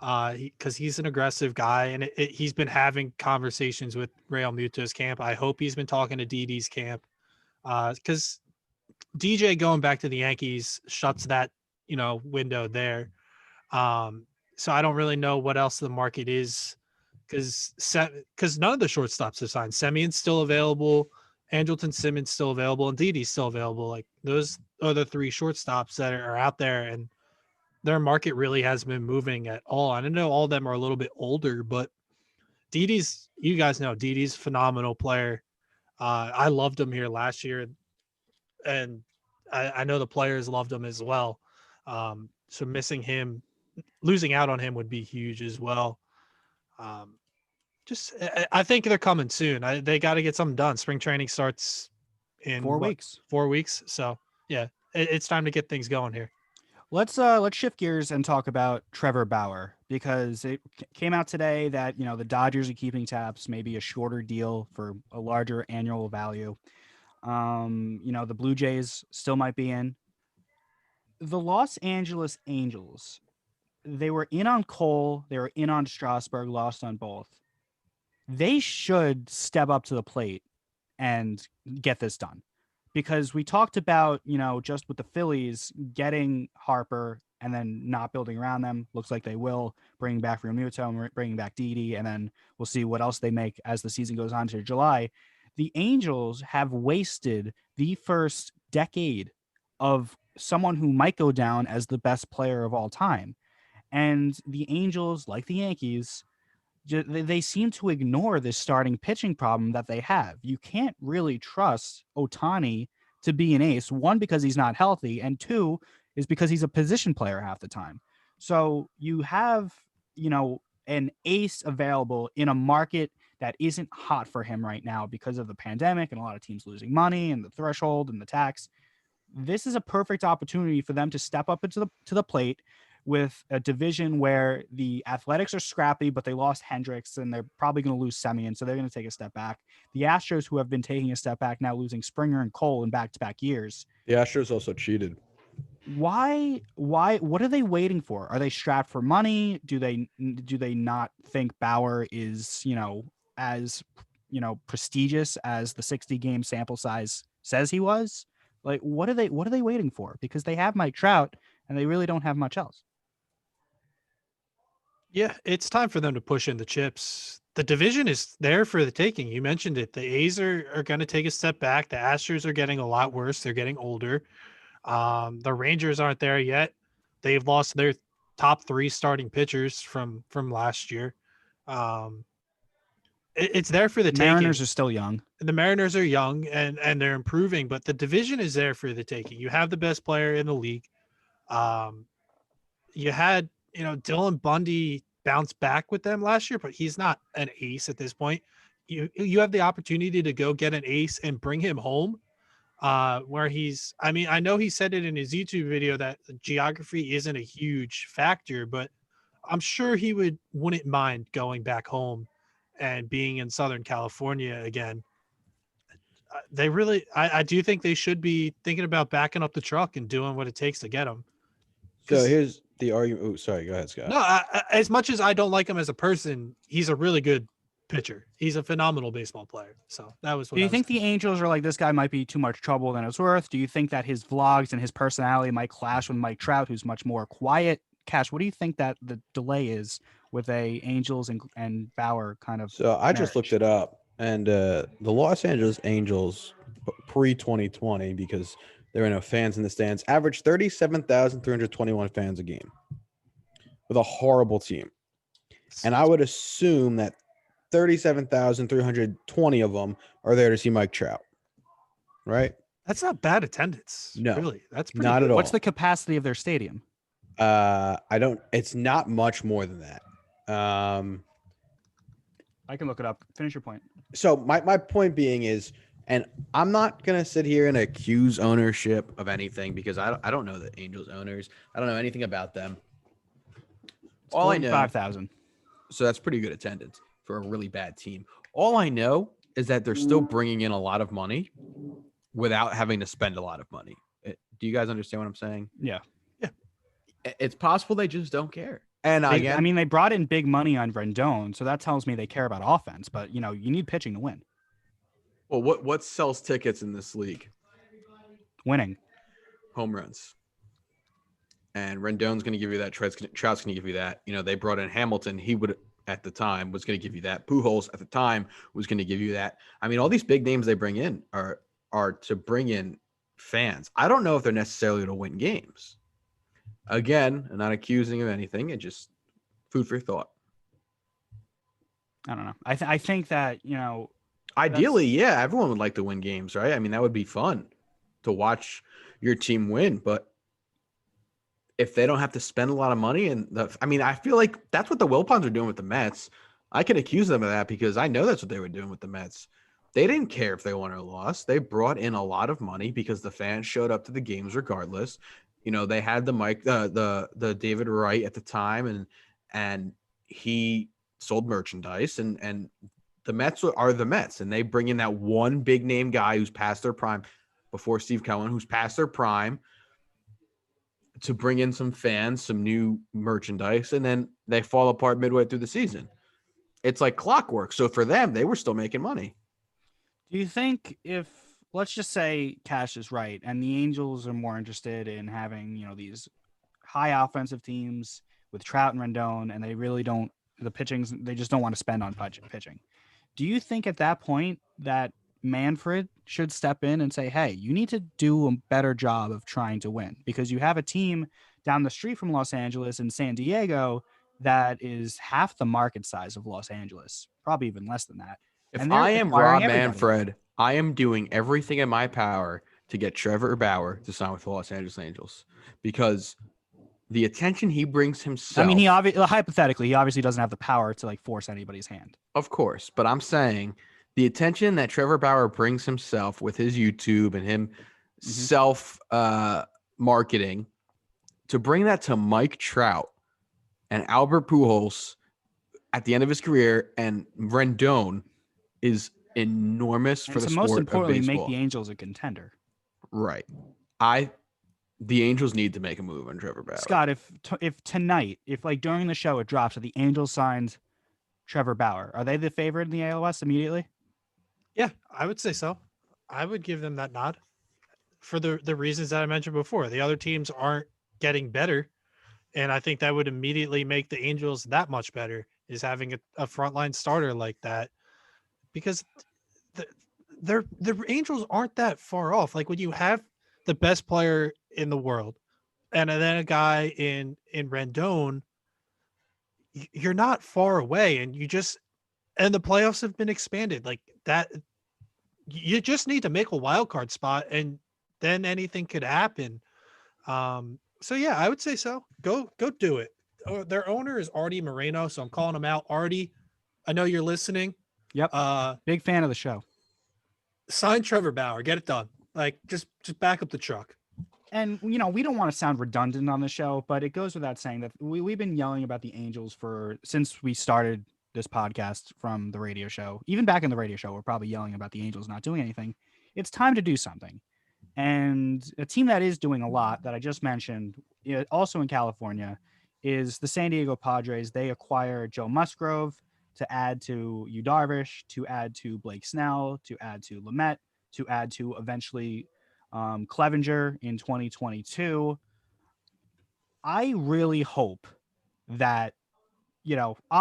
Because he's an aggressive guy, and he's been having conversations with Real Muto's camp. I hope he's been talking to Didi's camp, because DJ going back to the Yankees shuts that window there. So I don't really know what else the market is, because none of the shortstops are signed. Semion's still available, Andrelton Simmons still available, and Didi's still available. Like those are the three shortstops that are out there, and their market really hasn't been moving at all. And I know all of them are a little bit older, but Didi's, you guys know, Didi's a phenomenal player. I loved him here last year, and I know the players loved him as well. So losing out on him would be huge as well. I think they're coming soon. They got to get something done. Spring training starts in 4 weeks. 4 weeks. So yeah, it's time to get things going here. Let's shift gears and talk about Trevor Bauer, because it came out today that the Dodgers are keeping tabs, maybe a shorter deal for a larger annual value. The Blue Jays still might be in. The Los Angeles Angels, they were in on Cole, they were in on Strasburg, lost on both. They should step up to the plate and get this done. Because we talked about, just with the Phillies getting Harper and then not building around them. Looks like they will, bring back Realmuto and bringing back Didi, and then we'll see what else they make as the season goes on to July. The Angels have wasted the first decade of someone who might go down as the best player of all time. And the Angels, like the Yankees, they seem to ignore this starting pitching problem that they have. You can't really trust Ohtani to be an ace, one, because he's not healthy, and two, is because he's a position player half the time. So you have, an ace available in a market that isn't hot for him right now because of the pandemic and a lot of teams losing money and the threshold and the tax. This is a perfect opportunity for them to step up into the plate, with a division where the Athletics are scrappy, but they lost Hendricks and they're probably going to lose Semien, so they're going to take a step back. The Astros, who have been taking a step back, now losing Springer and Cole in back-to-back years. The Astros also cheated. Why? What are they waiting for? Are they strapped for money? Do they not think Bauer is, as, prestigious as the 60-game sample size says he was? Like, what are they waiting for? Because they have Mike Trout and they really don't have much else. Yeah, it's time for them to push in the chips. The division is there for the taking. You mentioned it. The A's are going to take a step back. The Astros are getting a lot worse. They're getting older. The Rangers aren't there yet. They've lost their top 3 starting pitchers from last year. It's there for the taking. Mariners are still young. The Mariners are young and they're improving, but the division is there for the taking. You have the best player in the league. You had, Dylan Bundy bounce back with them last year, but he's not an ace at this point. You have the opportunity to go get an ace and bring him home. Where I know he said it in his YouTube video that geography isn't a huge factor, but I'm sure he wouldn't mind going back home and being in Southern California again. I do think they should be thinking about backing up the truck and doing what it takes to get him. So here's the argument. Oh, sorry. Go ahead, Scott. No, as much as I don't like him as a person, he's a really good pitcher. He's a phenomenal baseball player. So that was what Do you think the Angels are like, this guy might be too much trouble than it's worth? Do you think that his vlogs and his personality might clash with Mike Trout, who's much more quiet? Cash, what do you think that the delay is with a Angels and Bauer kind of? So I just looked it up, and the Los Angeles Angels pre-2020, because there were no fans in the stands, averaged 37,321 fans a game with a horrible team. And I would assume that 37,320 of them are there to see Mike Trout, right? That's not bad attendance. No, really. That's pretty not good. at all. What's the capacity of their stadium? It's not much more than that. I can look it up. Finish your point. So my point being is, and I'm not going to sit here and accuse ownership of anything because I don't know the Angels owners. I don't know anything about them. All I know, 5,000. So that's pretty good attendance for a really bad team. All I know is that they're still bringing in a lot of money without having to spend a lot of money. Do you guys understand what I'm saying? Yeah. It's possible they just don't care. And they brought in big money on Rendon, so that tells me they care about offense. But you need pitching to win. Well, what sells tickets in this league? Winning. Home runs. And Rendon's going to give you that. Trout's going to give you that. They brought in Hamilton. He would, at the time, was going to give you that. Pujols at the time was going to give you that. I mean, all these big names they bring in are to bring in fans. I don't know if they're necessarily to win games. Again, I'm not accusing of anything. It's just food for thought. I don't know. I think that, ideally, yeah, everyone would like to win games, right? I mean, that would be fun to watch your team win. But if they don't have to spend a lot of money, I feel like that's what the Wilpons are doing with the Mets. I can accuse them of that because I know that's what they were doing with the Mets. They didn't care if they won or lost. They brought in a lot of money because the fans showed up to the games regardless. They had the David Wright at the time, and he sold merchandise, and the Mets are the Mets, and they bring in that one big name guy who's past their prime before Steve Cohen, who's past their prime, to bring in some fans, some new merchandise, and then they fall apart midway through the season. It's like clockwork. So for them, they were still making money. Do you think let's just say Cash is right, and the Angels are more interested in having, these high offensive teams with Trout and Rendon, and they really don't, they just don't want to spend on pitching. Do you think at that point that Manfred should step in and say, hey, you need to do a better job of trying to win, because you have a team down the street from Los Angeles and San Diego that is half the market size of Los Angeles, probably even less than that. If I am Rob Manfred, I am doing everything in my power to get Trevor Bauer to sign with the Los Angeles Angels, because the attention he brings himself. I mean, hypothetically, he obviously doesn't have the power to force anybody's hand. Of course, but I'm saying the attention that Trevor Bauer brings himself with his YouTube and him self marketing to bring that to Mike Trout and Albert Pujols at the end of his career and Rendon is enormous And for the to most sport of importantly, make baseball. the Angels a contender. Right. The Angels need to make a move on Trevor Bauer. Scott, if tonight, if like during the show it drops that the Angels signed Trevor Bauer, are they the favorite in the AL West immediately? Yeah, I would say so. I would give them that nod for the reasons that I mentioned before. The other teams aren't getting better, and I think that would immediately make the Angels that much better, is having a frontline starter like that, because the Angels aren't that far off. Like when you have the best player in the world and then a guy in Rendon, you're not far away, and the playoffs have been expanded like that. You just need to make a wild card spot, and then anything could happen. So yeah, I would say so. Go do it. Their owner is Artie Moreno, so I'm calling him out. Artie, I know you're listening. Yep. Big fan of the show. Sign Trevor Bauer. Get it done. Like just back up the truck. And we don't want to sound redundant on the show, but it goes without saying that we've been yelling about the Angels since we started this podcast from the radio show. Even back in the radio show, we're probably yelling about the Angels not doing anything. It's time to do something. And a team that is doing a lot that I just mentioned, also in California, is the San Diego Padres. They acquire Joe Musgrove to add to Yu Darvish, to add to Blake Snell, to add to Lamet, to add to eventually Clevenger in 2022. I really hope that,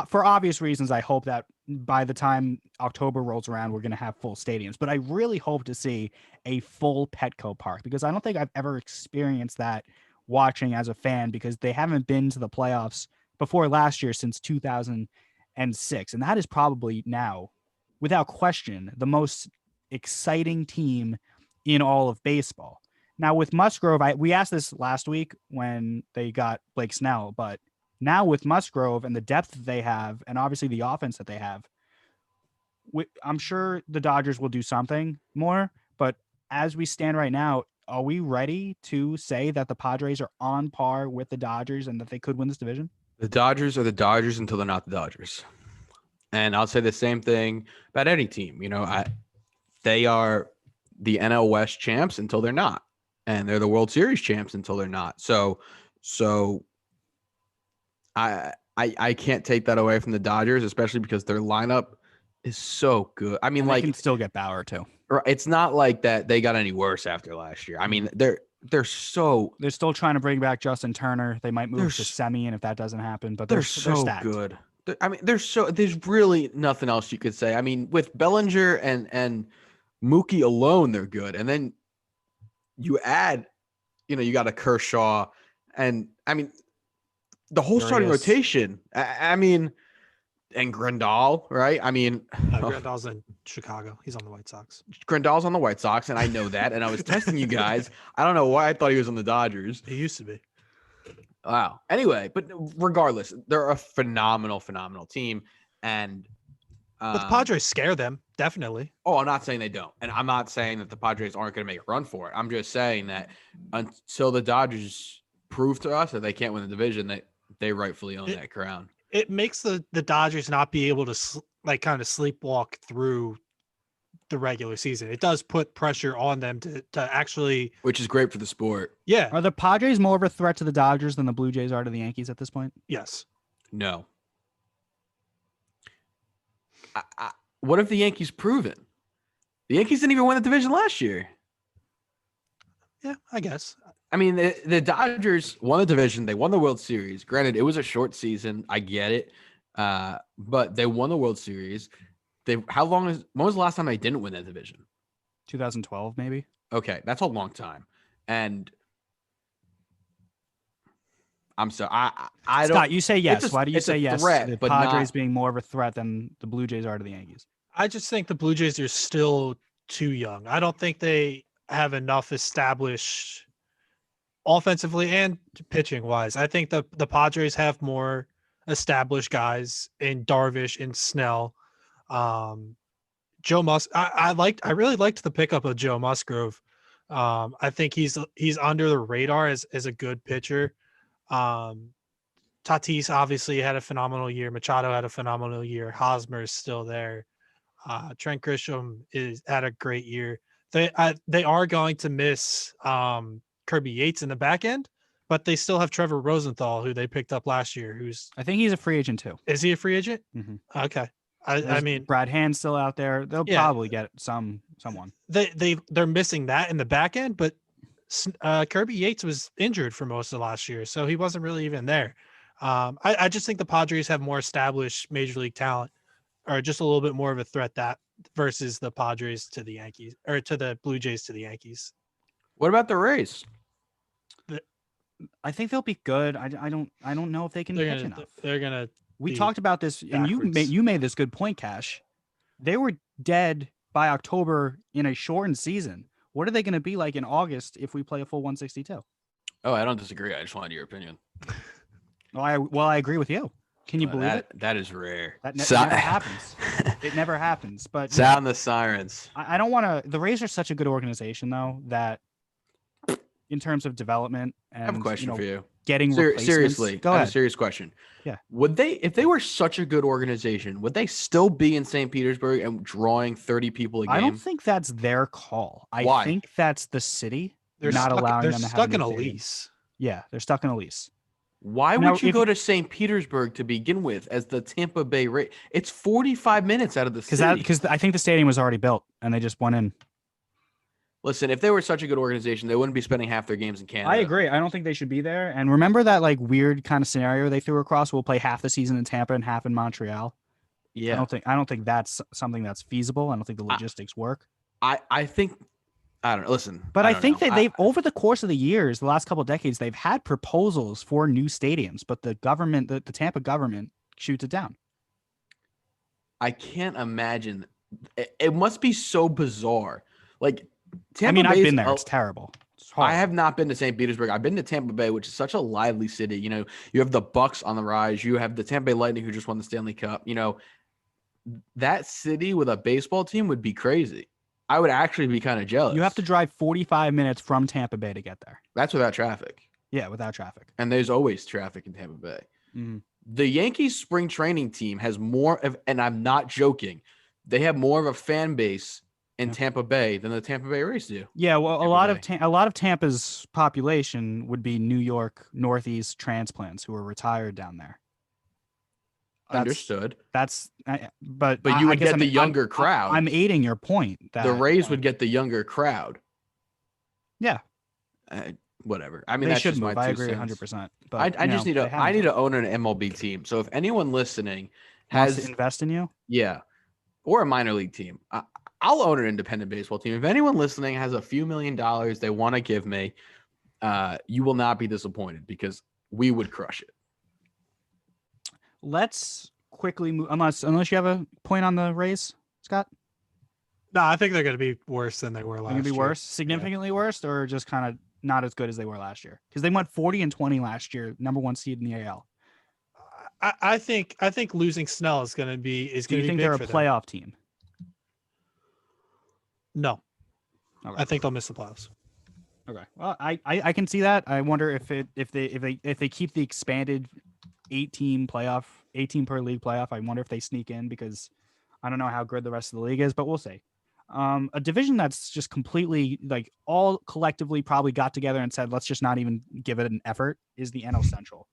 for obvious reasons, I hope that by the time October rolls around, we're going to have full stadiums. But I really hope to see a full Petco Park, because I don't think I've ever experienced that watching as a fan, because they haven't been to the playoffs before last year since 2006. And that is probably now, without question, the most exciting team in all of baseball. Now with Musgrove, we asked this last week when they got Blake Snell, but now with Musgrove and the depth that they have, and obviously the offense that they have, I'm sure the Dodgers will do something more. But as we stand right now, are we ready to say that the Padres are on par with the Dodgers and that they could win this division? The Dodgers are the Dodgers until they're not the Dodgers. And I'll say the same thing about any team. They are the NL West champs until they're not. And they're the World Series champs until they're not. So I can't take that away from the Dodgers, especially because their lineup is so good. I mean, they can still get Bauer too. It's not like that they got any worse after last year. I mean, they're still trying to bring back Justin Turner. They might move to Semien if that doesn't happen, but they're so stacked. Good. There's really nothing else you could say. I mean, with Bellinger and Mookie alone, they're good. And then you add, you got a Kershaw, and I mean, the whole starting rotation. I mean, and Grandal, right? I mean, Grandal's in Chicago. He's on the White Sox. Grandal's on the White Sox, and I know that. And I was testing you guys. I don't know why I thought he was on the Dodgers. He used to be. Wow. Anyway, but regardless, they're a phenomenal team, and but the Padres scare them, definitely. Oh, I'm not saying they don't, and I'm not saying that the Padres aren't going to make a run for it. I'm just saying that until the Dodgers prove to us that they can't win the division, that they rightfully own that crown. It makes the Dodgers not be able to kind of sleepwalk through the regular season. It does put pressure on them to actually, which is great for the sport. Yeah. Are the Padres more of a threat to the Dodgers than the Blue Jays are to the Yankees at this point? Yes. No. What have the Yankees proven? The Yankees didn't even win the division last year. Yeah, I guess. I mean, the Dodgers won the division. They won the World Series. Granted, it was a short season. I get it. But they won the World Series. When was the last time they didn't win that division? 2012, maybe. Okay, that's a long time. And I'm sorry. I don't. Scott, you say yes. Why do you say yes? Threat, the but Padres being more of a threat than the Blue Jays are to the Yankees. I just think the Blue Jays are still too young. I don't think they have enough established offensively and pitching wise. I think the Padres have more established guys in Darvish and Snell. Joe I really liked the pickup of Joe Musgrove. I think he's under the radar as a good pitcher. Tatis obviously had a phenomenal year. Machado had a phenomenal year. Hosmer is still there. Trent Grisham had a great year. They are going to miss Kirby Yates in the back end, but they still have Trevor Rosenthal, who they picked up last year. I think he's a free agent too. Is he a free agent? Mm-hmm. Okay. I mean, Brad Hand's still out there. They'll probably get someone. They're missing that in the back end, but Kirby Yates was injured for most of last year, so he wasn't really even there. I just think the Padres have more established major league talent, or just a little bit more of a threat that versus the Padres to the Yankees, or to the Blue Jays to the Yankees. What about the Rays? I think they'll be good. I don't know if they can pitch enough. They're gonna. We talked about this, and you made this good point, Cash. They were dead by October in a shortened season. What are they going to be like in August if we play a full 162? Oh, I don't disagree. I just wanted your opinion. I agree with you. Can you believe it? That is rare. That never happens. It never happens. But sound the sirens. I don't want to. The Rays are such a good organization, though, that in terms of development and I have a question for you. Getting replacements. Seriously, Go I have ahead. a serious question. Yeah. Would they, if they were such a good organization, would they still be in St. Petersburg and drawing 30 people a game? I don't think that's their call. Why? I think that's the city They're not allowing them to have stuck in a stadium. lease. Yeah, they're stuck in a lease. Why would you go to St. Petersburg to begin with as the Tampa Bay Rays? It's 45 minutes out of the city. Because I think the stadium was already built and they just went in. Listen, if they were such a good organization, they wouldn't be spending half their games in Canada. I agree. I don't think they should be there. And remember that like weird kind of scenario they threw across? We'll play half the season in Tampa and half in Montreal. Yeah. I don't think that's something that's feasible. I don't think the logistics work. I think I don't know. Listen, but I think that they've over the course of the years, the last couple of decades, they've had proposals for new stadiums, but the government, the Tampa government, shoots it down. I can't imagine. It must be so bizarre. Like Tampa I've been there. It's terrible. I have not been to St. Petersburg. I've been to Tampa Bay, which is such a lively city. You know, you have the Bucks on the rise. You have the Tampa Bay Lightning who just won the Stanley Cup. You know, that city with a baseball team would be crazy. I would actually be kind of jealous. You have to drive 45 minutes from Tampa Bay to get there. That's without traffic. Yeah, without traffic. And there's always traffic in Tampa Bay. Mm-hmm. The Yankees spring training team has more of, and I'm not joking, they have more of a fan base in Tampa Bay than the Tampa Bay Rays do. Yeah, well, a lot of Tampa's population would be New York Northeast transplants who are retired down there. Understood. But you would get the younger crowd. I'm aiding your point. That the Rays would get the younger crowd. Yeah. Whatever. I mean, they that's should just move. my I two agree cents. 100%. But I just need to own an MLB team. So if anyone listening wants to invest in you, yeah, or a minor league team, I'll own an independent baseball team. If anyone listening has a few $1 million they want to give me, you will not be disappointed because we would crush it. Let's quickly move. Unless you have a point on the Rays, Scott. No, I think they're going to be worse than they were last year. Going to be worse, significantly worse, or just kind of not as good as they were last year? Because they went 40-20 last year, number one seed in the AL. I think losing Snell is going to be Do you think they're a playoff team? No. Okay. I think they'll miss the playoffs. Okay. Well, I can see that. I wonder if they keep the expanded 18 per league playoff. I wonder if they sneak in because I don't know how good the rest of the league is, but we'll see. A division that's just completely like all collectively probably got together and said, let's just not even give it an effort is the NL Central.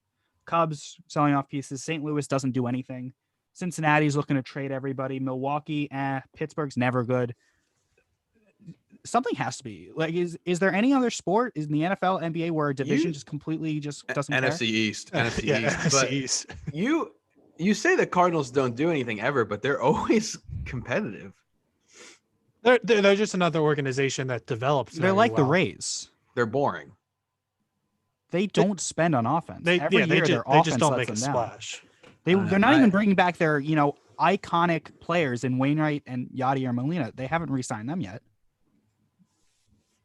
Cubs selling off pieces. St. Louis doesn't do anything. Cincinnati's looking to trade everybody. Milwaukee, Pittsburgh's never good. Something has to be like, is there any other sport in the NFL, NBA where a division just completely just doesn't NFC care? East, NFC Yeah, East. NFC But East. You say the Cardinals don't do anything ever, but they're always competitive. They're just another organization that develops. They're like the Rays. They're boring. They don't spend on offense. They just don't make a splash. They're not even bringing back their iconic players in Wainwright and Yadier Molina. They haven't re-signed them yet.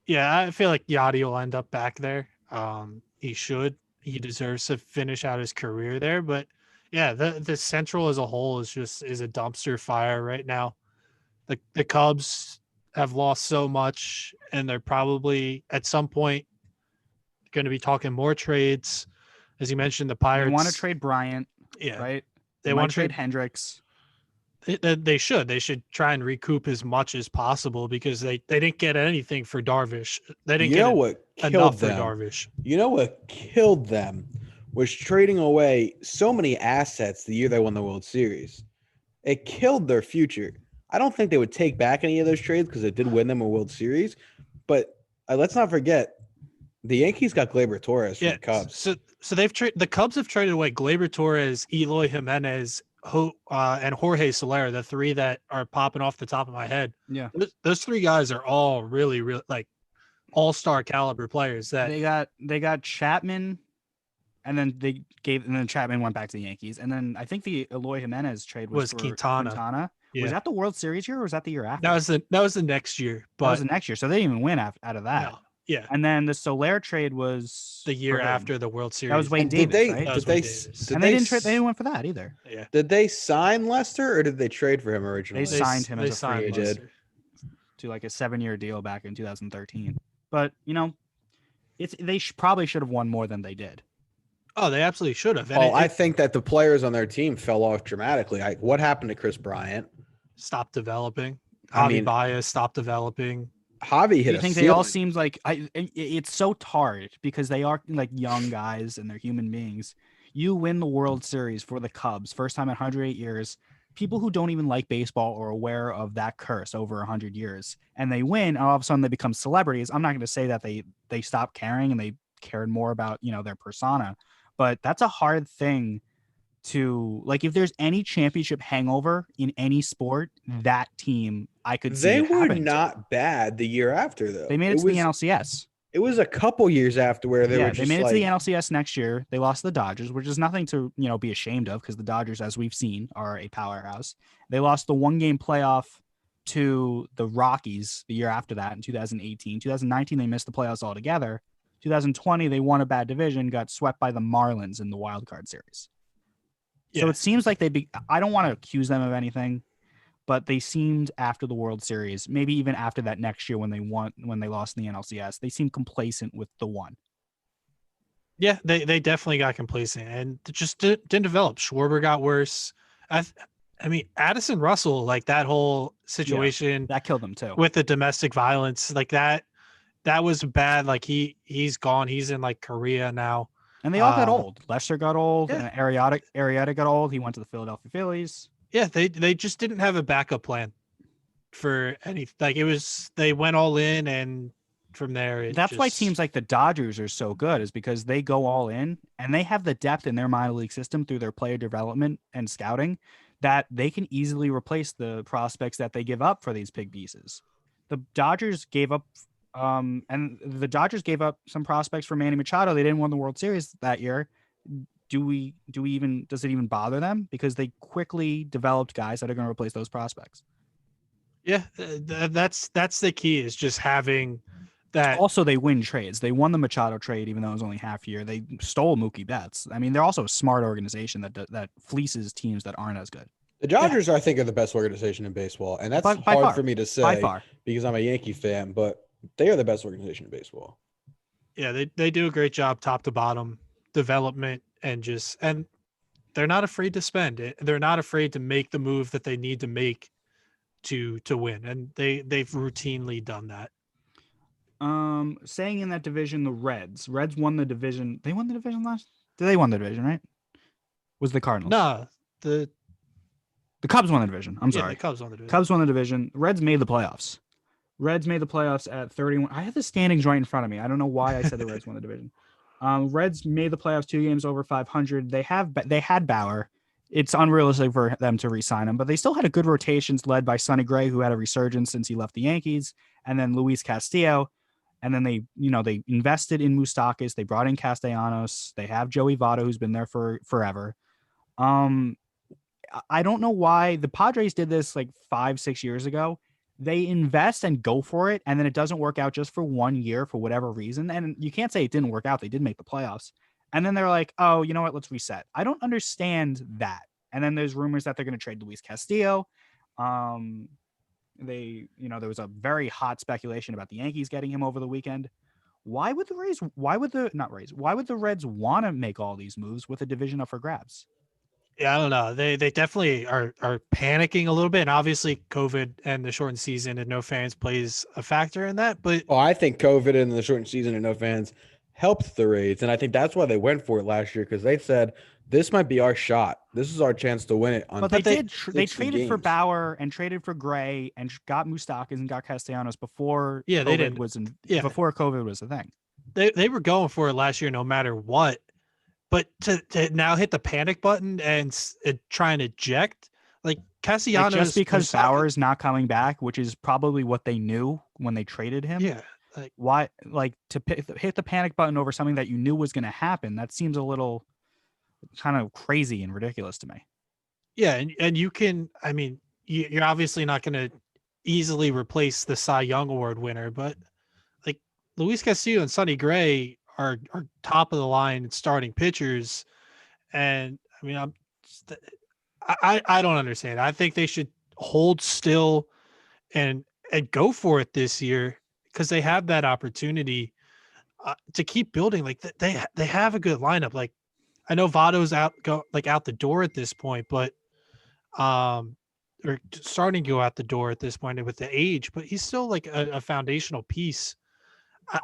Yeah, I feel like Yachty will end up back there. He should. He deserves to finish out his career there. But yeah, the Central as a whole is a dumpster fire right now. The Cubs have lost so much, and they're probably at some point going to be talking more trades. as you mentioned, the They Pirates want to trade Bryant, Yeah, right? they might want to trade trade. Hendricks. They should. They should try and recoup as much as possible because they didn't get anything for Darvish. They didn't You get know what enough killed for them? Darvish. You know what killed them was trading away so many assets the year they won the World Series. It killed their future. I don't think they would take back any of those trades because it did win them a World Series. But let's not forget, the Yankees got Gleyber Torres from Yeah, the Cubs. so the Cubs have traded away Gleyber Torres, Eloy Jimenez, and Jorge Soler, the three that are popping off the top of my head. Yeah. Those three guys are all really like all-star caliber players. That They got Chapman, and then Chapman went back to the Yankees, and then I think the Eloy Jimenez trade was for Quintana. Yeah. Was that the World Series year, or was that the year after? That was the next year, but that was the next year, so they didn't even win out of that. No, yeah, And then the Soler trade was the year for whom? after the World Series. That was Wade And Davis, right? That was Did Wade they, Davis. did And they, they didn't win for that either. Yeah, Did they sign Lester or did they trade for him originally? They signed him they as a free signed agent did. Lester. to like a 7-year deal back in 2013. But they probably should have won more than they did. Oh, they absolutely should have. And Well, I think that the players on their team fell off dramatically. What happened to Chris Bryant? stopped developing. I Javi mean- Baez stopped developing. Javi Do hit you a think they all ceiling. seems like it's so hard because they are like young guys and they're human beings. You win the World Series for the Cubs, first time in 108 years. People who don't even like baseball are aware of that curse over 100 years, and they win, and all of a sudden they become celebrities. I'm not going to say that they stopped caring and they cared more about their persona, but that's a hard thing to like. If there's any championship hangover in any sport, that team I could see They it were happening to. not bad the year after, though. They made it to the NLCS. It was a couple years after where they were just they made it like, to the NLCS next year. They lost to the Dodgers, which is nothing to be ashamed of because the Dodgers, as we've seen, are a powerhouse. They lost the 1-game playoff to the Rockies the year after that in 2018. 2019, they missed the playoffs altogether. 2020, they won a bad division, got swept by the Marlins in the wild card series. So Yeah. it seems like I don't want to accuse them of anything, but they seemed after the World Series, maybe even after that next year when they lost in the NLCS, they seemed complacent with the one. Yeah, they definitely got complacent and just didn't develop. Schwarber got worse. I mean, Addison Russell, like that whole situation That killed them too. with the domestic violence, like that was bad. Like he's gone. He's in like Korea now. And they all got old. Lester got old, Yeah. and Arrieta got old. He went to the Philadelphia Phillies. Yeah, they just didn't have a backup plan for any. Like they went all in, and from there, That's why teams like the Dodgers are so good, is because they go all in and they have the depth in their minor league system through their player development and scouting that they can easily replace the prospects that they give up for these pig pieces. The Dodgers gave up some prospects for Manny Machado. They didn't win the World Series that year. Does it even bother them? Because they quickly developed guys that are going to replace those prospects. Yeah, that's the key, is just having that. Also, they win trades. They won the Machado trade, even though it was only half year. They stole Mookie Betts. I mean, they're also a smart organization that fleeces teams that aren't as good. the Dodgers, I think, are the best organization in baseball. And that's By hard far. for me to By say far. because I'm a Yankee fan, but they are the best organization in baseball. Yeah, they do a great job top to bottom development, and they're not afraid to spend it. They're not afraid to make the move that they need to make to win, and they've routinely done that. Saying in that division, the Reds won the division. They won the division last. They won the division, right? Was the Cardinals? No, the Cubs won the division. I'm yeah, sorry. the Cubs on the division. Cubs won the division. Reds made the playoffs. Reds made the playoffs at 31. I have the standings right in front of me. I don't know why I said the Reds won the division. Reds made the playoffs 2 games over 500. They had Bauer. It's unrealistic for them to re-sign him, but they still had a good rotations led by Sonny Gray, who had a resurgence since he left the Yankees, and then Luis Castillo. And then they invested in Moustakas. They brought in Castellanos. They have Joey Votto, who's been there for forever. I don't know why the Padres did this like 5-6 years ago. They invest and go for it, and then it doesn't work out just for 1 year for whatever reason. And you can't say it didn't work out. They did make the playoffs. And then they're like, oh, you know what? Let's reset. I don't understand that. And then there's rumors that they're going to trade Luis Castillo. There was a very hot speculation about the Yankees getting him over the weekend. Why would the Rays? Why would the not Rays? Why would the Reds want to make all these moves with a division up for grabs? Yeah, I don't know. They definitely are panicking a little bit, and obviously COVID and the shortened season and no fans plays a factor in that. But Oh, I think COVID and the shortened season and no fans helped the Rays, and I think that's why they went for it last year because they said this might be our shot. This is our chance to win it. On But they 60 traded for games. Bauer and traded for Gray and got Moustakas and got Castellanos before Yeah, they COVID didn't. was in, Yeah. before COVID was a thing. They were going for it last year, no matter what. But to now hit the panic button and try and eject, like Castellanos, Like just because Moustakas- Bauer's not coming back, which is probably what they knew when they traded him. yeah, like Why, like to hit the panic button over something that you knew was going to happen? That seems a little kind of crazy and ridiculous to me. yeah, and you can. I mean, you're obviously not going to easily replace the Cy Young Award winner, but like Luis Castillo and Sonny Gray are top of the line starting pitchers, and I mean, I don't understand. I think they should hold still and go for it this year because they have that opportunity to keep building. Like they have a good lineup. Like I know Vado's out the door at this point, but or starting to go out the door at this point with the age, but he's still like a foundational piece.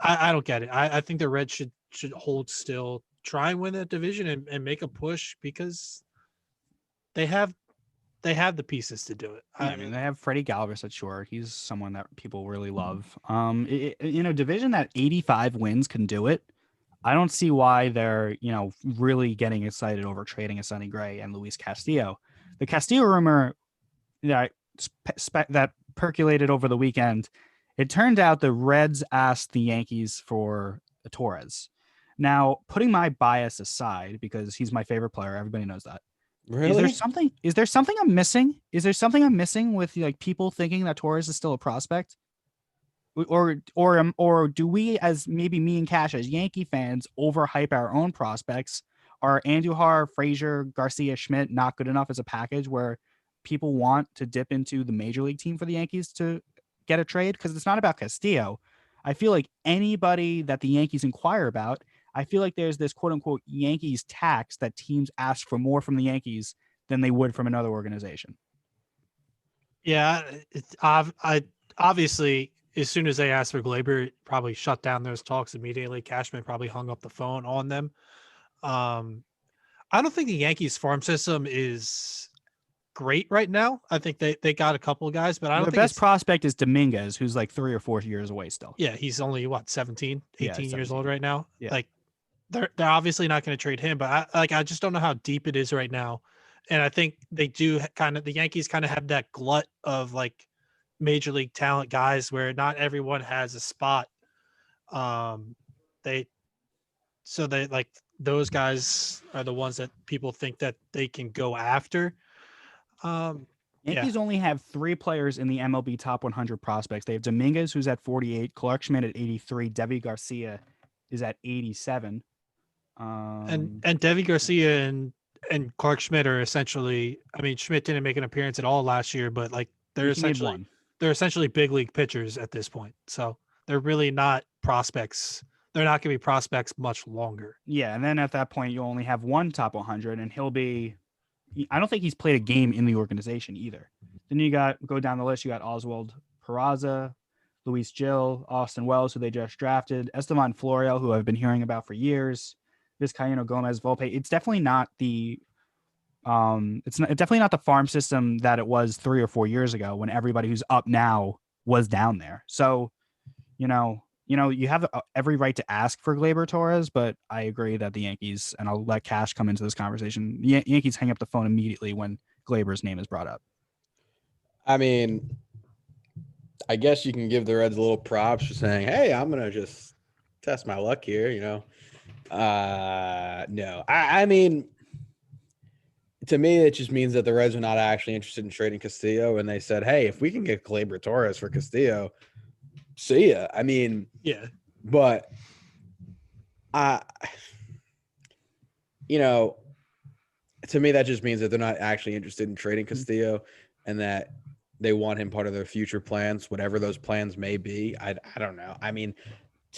I don't get it. I think the Reds should hold still, try and win that division and make a push because they have the pieces to do it. Yeah, I mean, they have Freddie Galvis at short. He's someone that people really love. Division that 85 wins can do it. I don't see why they're, really getting excited over trading a Sonny Gray and Luis Castillo. The Castillo rumor that percolated over the weekend, it turned out the Reds asked the Yankees for a Torres. Now, putting my bias aside, because he's my favorite player, everybody knows that. Really? Is there something I'm missing? Is there something I'm missing with like people thinking that Torres is still a prospect? Or do we, as maybe me and Cash as Yankee fans, overhype our own prospects? Are Andujar, Frazier, Garcia, Schmidt not good enough as a package where people want to dip into the major league team for the Yankees to get a trade? Because it's not about Castillo. I feel like anybody that the Yankees inquire about, I feel like there's this quote unquote Yankees tax that teams ask for more from the Yankees than they would from another organization. Yeah, I obviously as soon as they asked for Glaber, probably shut down those talks immediately. Cashman probably hung up the phone on them. I don't think the Yankees farm system is great right now. I think they got a couple of guys, but I don't think the best prospect is Dominguez, who's like 3 or 4 years away still. Yeah, he's only 17, 18 years old right now. Yeah. Like they're obviously not going to trade him, but I just don't know how deep it is right now. And I think they do the Yankees kind of have that glut of like major league talent guys where not everyone has a spot. Those guys are the ones that people think that they can go after. Yankees only have 3 players in the MLB top 100 prospects. They have Dominguez, who's at 48, Clark Schmidt at 83, Devi Garcia is at 87. And Devi Garcia and Clark Schmidt are essentially, I mean, Schmidt didn't make an appearance at all last year, but like they're essentially big league pitchers at this point. So they're really not prospects. They're not going to be prospects much longer. Yeah, and then at that point, you only have 1 top 100, and I don't think he's played a game in the organization either. Then you go down the list, you got Oswald Peraza, Luis Gil, Austin Wells, who they just drafted, Estevan Florial, who I've been hearing about for years, Vizcaíno, Gomez, Volpe. It's definitely not the definitely not the farm system that it was 3 or 4 years ago when everybody who's up now was down there. So, you have every right to ask for Gleyber Torres, but I agree that the Yankees, and I'll let Cash come into this conversation, the Yankees hang up the phone immediately when Gleyber's name is brought up. I mean, I guess you can give the Reds a little props for saying, hey, I'm going to just test my luck here, No. I mean, to me, it just means that the Reds are not actually interested in trading Castillo, and they said, hey, if we can get Gleyber Torres for Castillo, see ya. I mean, yeah, but to me, that just means that they're not actually interested in trading Castillo and that they want him part of their future plans, whatever those plans may be. I don't know. I mean,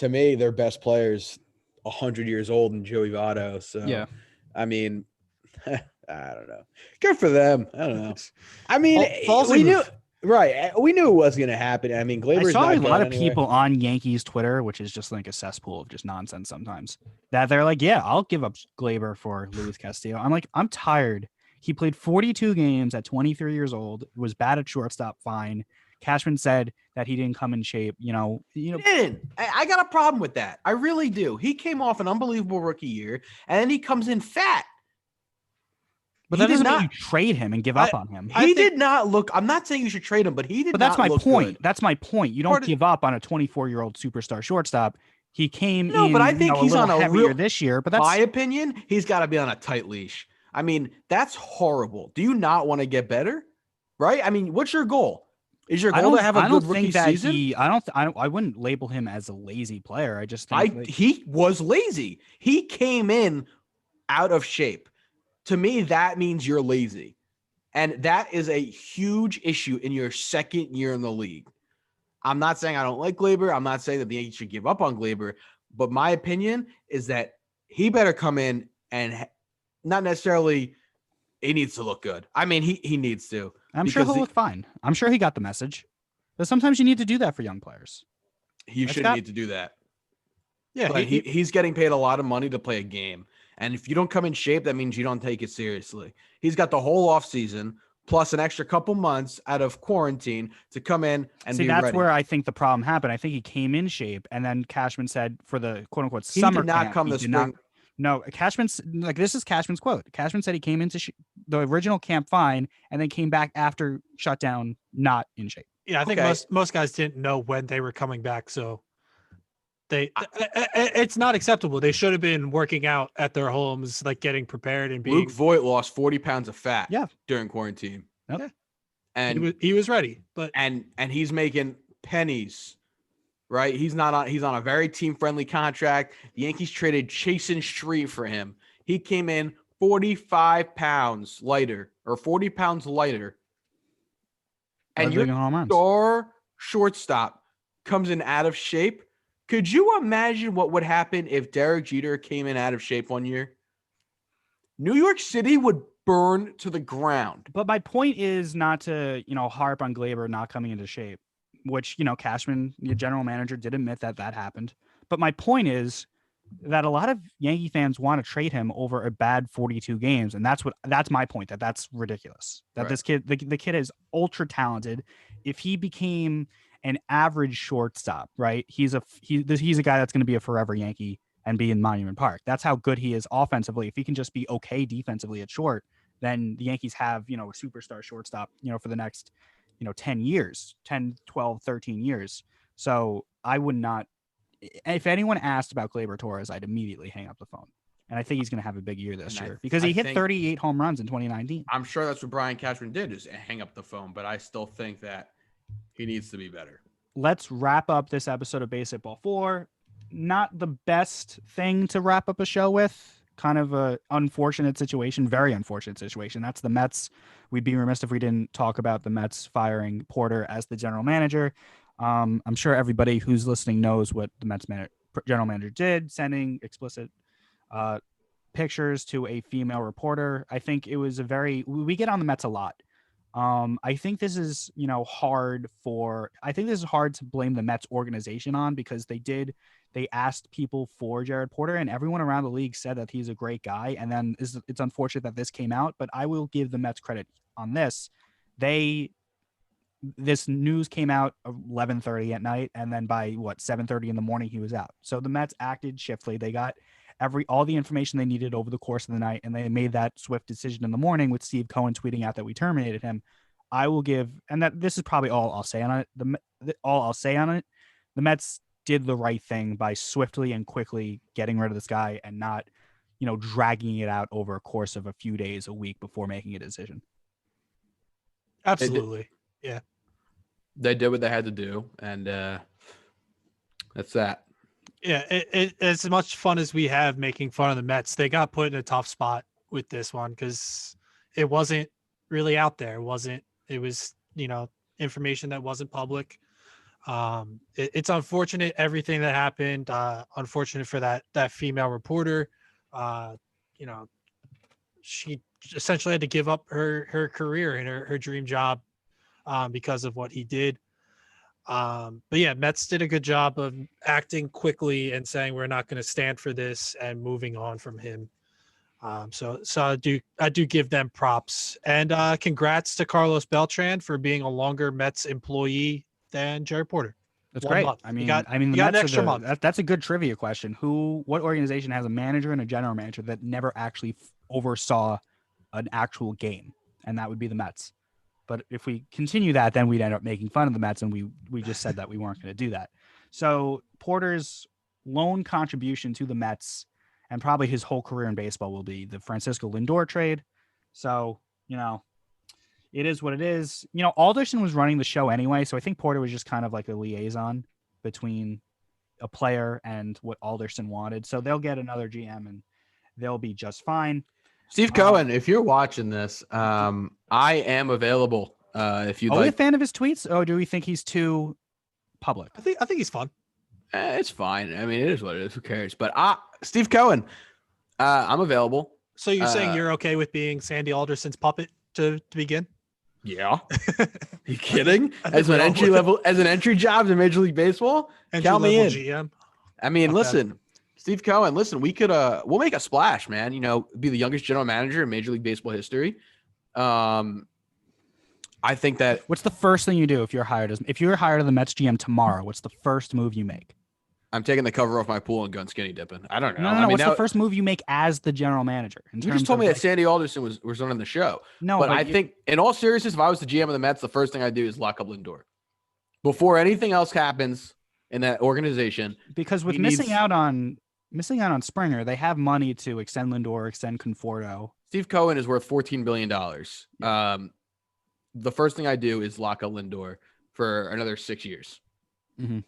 to me, their best player's 100 years old and Joey Votto. So, Yeah. I mean, I don't know. Good for them. I don't know. I mean, Ballsy we knew move. right. We knew it was going to happen. I mean, I Glaber's saw not a lot going of anywhere. people on Yankees Twitter, which is just like a cesspool of just nonsense sometimes, that they're like, yeah, I'll give up Glaber for Luis Castillo. I'm like, I'm tired. He played 42 games at 23 years old, was bad at shortstop, fine. Cashman said that he didn't come in shape. He didn't. I got a problem with that. I really do. He came off an unbelievable rookie year, and then he comes in fat. But He that did doesn't mean not- you trade him and give up on him. He did not look. I'm not saying you should trade him, but he did. But that's not my look point. good. That's my point. You don't Part of- give up on a 24-year-old superstar shortstop. He came No, in, but I think a he's little on a heavier real- this year. But that's My opinion, he's got to be on a tight leash. I mean, that's horrible. Do you not want to get better? Right? I mean, what's your goal? Is your goal to have a good rookie season? I wouldn't label him as a lazy player. I just think He was lazy. He came in out of shape. To me, that means you're lazy. And that is a huge issue in your second year in the league. I'm not saying I don't like Glaber. I'm not saying that the Yankees should give up on Glaber. But my opinion is that he better come in and not necessarily he needs to look good. I mean, he needs to. I'm sure he'll look fine. I'm sure he got the message. But sometimes you need to do that for young players. He shouldn't need to do that. Yeah, But he's getting paid a lot of money to play a game. And if you don't come in shape, that means you don't take it seriously. He's got the whole offseason plus an extra couple months out of quarantine to come in and be that's ready. where I think the problem happened. I think he came in shape, and then Cashman said for the quote unquote He summer did not camp, come he the did spring. No, Cashman's like this is Cashman's quote. Cashman said he came into the original camp fine, and then came back after shutdown not in shape. Yeah, I think most guys didn't know when they were coming back, so it's not acceptable. They should have been working out at their homes, like getting prepared and being. Luke Voigt lost 40 pounds of fat during quarantine. Yep. Yeah. And he was ready, but and he's making pennies, right? He's on a very team-friendly contract. The Yankees traded Chasen Street for him. He came in 45 pounds lighter or 40 pounds lighter. And your star shortstop comes in out of shape. Could you imagine what would happen if Derek Jeter came in out of shape one year? New York City would burn to the ground. But my point is not to, harp on Glaber not coming into shape, which, Cashman, the general manager, did admit that happened. But my point is that a lot of Yankee fans want to trade him over a bad 42 games. And that's my point, that's ridiculous. That this kid, the kid is ultra talented. If he became an average shortstop, right? He's a guy that's going to be a forever Yankee and be in Monument Park. That's how good he is offensively. If he can just be okay defensively at short, then the Yankees have, a superstar shortstop, for the next, 10 years, 10, 12, 13 years. So I would not, if anyone asked about Gleyber Torres, I'd immediately hang up the phone. And I think he's going to have a big year this year because he hit 38 home runs in 2019. I'm sure that's what Brian Cashman did, is hang up the phone. But I still think that he needs to be better. Let's wrap up this episode of Baseball 4. Not the best thing to wrap up a show with. Kind of a unfortunate situation, very unfortunate situation. That's the Mets. We'd be remiss if we didn't talk about the Mets firing Porter as the general manager. I'm sure everybody who's listening knows what the Mets general manager did, sending explicit pictures to a female reporter. I think it was we get on the Mets a lot. I think this is, hard to blame the Mets organization on, because they asked people for Jared Porter and everyone around the league said that he's a great guy. And then it's unfortunate that this came out, but I will give the Mets credit on this. This news came out 11:30 at night, and then by 7:30 in the morning, he was out. So the Mets acted swiftly. They got all the information they needed over the course of the night, and they made that swift decision in the morning with Steve Cohen tweeting out that we terminated him. I will give, and that this is probably all I'll say on it. The Mets did the right thing by swiftly and quickly getting rid of this guy and not, dragging it out over a course of a few days, a week before making a decision. Absolutely. Yeah. They did what they had to do, and that's that. Yeah, as much fun as we have making fun of the Mets, they got put in a tough spot with this one because it wasn't really out there. It was, information that wasn't public. It's unfortunate everything that happened. Unfortunate for that female reporter. You know, she essentially had to give up her career and her dream job because of what he did. But yeah, Mets did a good job of acting quickly and saying we're not going to stand for this and moving on from him. So I do give them props, and congrats to Carlos Beltran for being a longer Mets employee than Jerry Porter. That's 1 great. month. I mean, you the got an Mets are extra month. That's a good trivia question. What organization has a manager and a general manager that never actually oversaw an actual game? And that would be the Mets. But if we continue that, then we'd end up making fun of the Mets, and we just said that we weren't going to do that. So Porter's lone contribution to the Mets and probably his whole career in baseball will be the Francisco Lindor trade. So, it is what it is. Alderson was running the show anyway, so I think Porter was just kind of like a liaison between a player and what Alderson wanted. So they'll get another GM and they'll be just fine. Steve Cohen, if you're watching this, I am available. If you'd Are we a like, fan of his tweets, or do we think he's too public? I think he's fun. it's fine. I mean, it is what it is. Who cares? But Steve Cohen, I'm available. So you're saying you're okay with being Sandy Alderson's puppet to begin? Yeah. You kidding? As an entry job in Major League Baseball, count me in. GM. I mean, Okay. listen, Steve Cohen, we could we'll make a splash, man. Be the youngest general manager in Major League Baseball history. I think that What's the first thing you do if you're hired as the Mets GM tomorrow? What's the first move you make? I'm taking the cover off my pool and going skinny dipping. I don't know. No. What's the first move you make as the general manager? You just told me that Sandy Alderson was running the show. No, but I think in all seriousness, if I was the GM of the Mets, the first thing I'd do is lock up Lindor before anything else happens in that organization. Because with missing out on Springer, they have money to extend Lindor, extend Conforto. Steve Cohen is worth $14 billion. The first thing I do is lock up Lindor for another 6 years. Mm-hmm.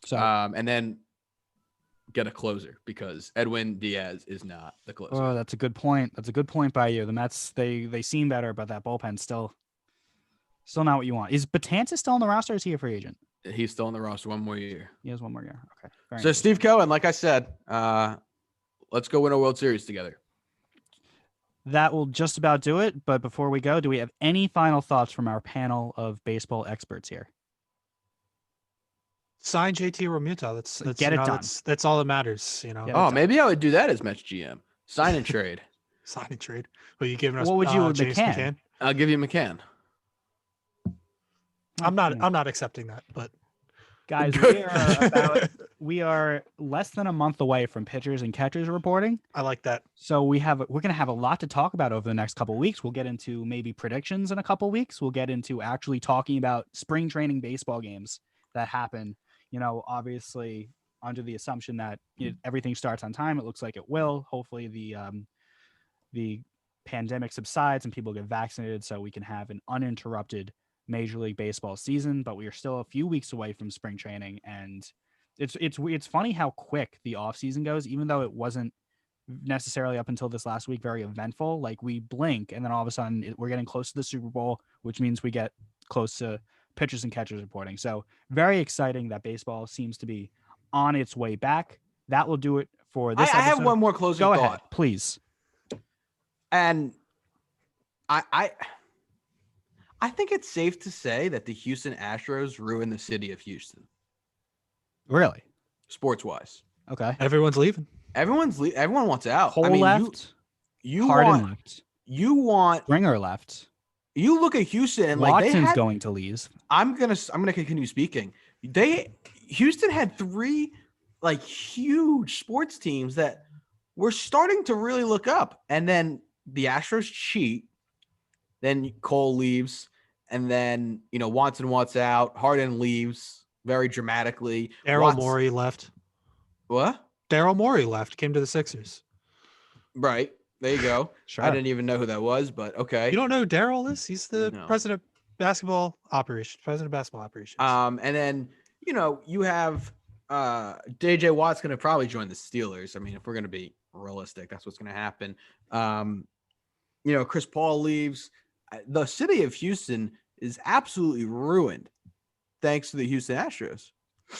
So, and then get a closer because Edwin Diaz is not the closer. Oh, that's a good point. That's a good point by you. The Mets, they seem better, but that bullpen's still not what you want. Is Betances still on the roster? Or is he a free agent? He's still on the roster 1 more year. He has 1 more year. Okay. So Steve Cohen, like I said, let's go win a World Series together. That will just about do it. But before we go, do we have any final thoughts from our panel of baseball experts here? Sign JT Realmuto. That's Get it done. That's all that matters. Yeah. Maybe I would do that as Mets GM. Sign and trade. Sign and trade. Well, you giving us? What would you with James McCann? I'll give you McCann. I'm not accepting that, but guys, we are less than a month away from pitchers and catchers reporting. I like that. So we're going to have a lot to talk about over the next couple of weeks. We'll get into maybe predictions in a couple of weeks. We'll get into actually talking about spring training baseball games that happen. Obviously under the assumption that everything starts on time. It looks like it will. Hopefully the pandemic subsides and people get vaccinated so we can have an uninterrupted Major League Baseball season, but we are still a few weeks away from spring training, and it's funny how quick the offseason goes, even though it wasn't necessarily up until this last week very eventful. Like, we blink and then all of a sudden we're getting close to the Super Bowl, which means we get close to pitchers and catchers reporting. So very exciting that baseball seems to be on its way back. That will do it for this episode. I have one more closing thought. Go ahead, please. And I think it's safe to say that the Houston Astros ruined the city of Houston. Really? Sports-wise. Okay. Everyone's leaving. Everyone wants out. Cole left. Harden left. Springer left. You look at Houston and Watson's going to leave. I'm gonna continue speaking. Houston had 3 huge sports teams that were starting to really look up, and then the Astros cheat. Then Cole leaves, and then Watson wants out. Harden leaves very dramatically. Daryl Morey left. What? Daryl Morey left. Came to the Sixers. Right. There you go. Sure. I didn't even know who that was, but okay. You don't know who Daryl is? He's the president of basketball operations. And then you have DJ Watt's going to probably join the Steelers. I mean, if we're going to be realistic, that's what's going to happen. Chris Paul leaves. The city of Houston is absolutely ruined. thanks to the Houston Astros.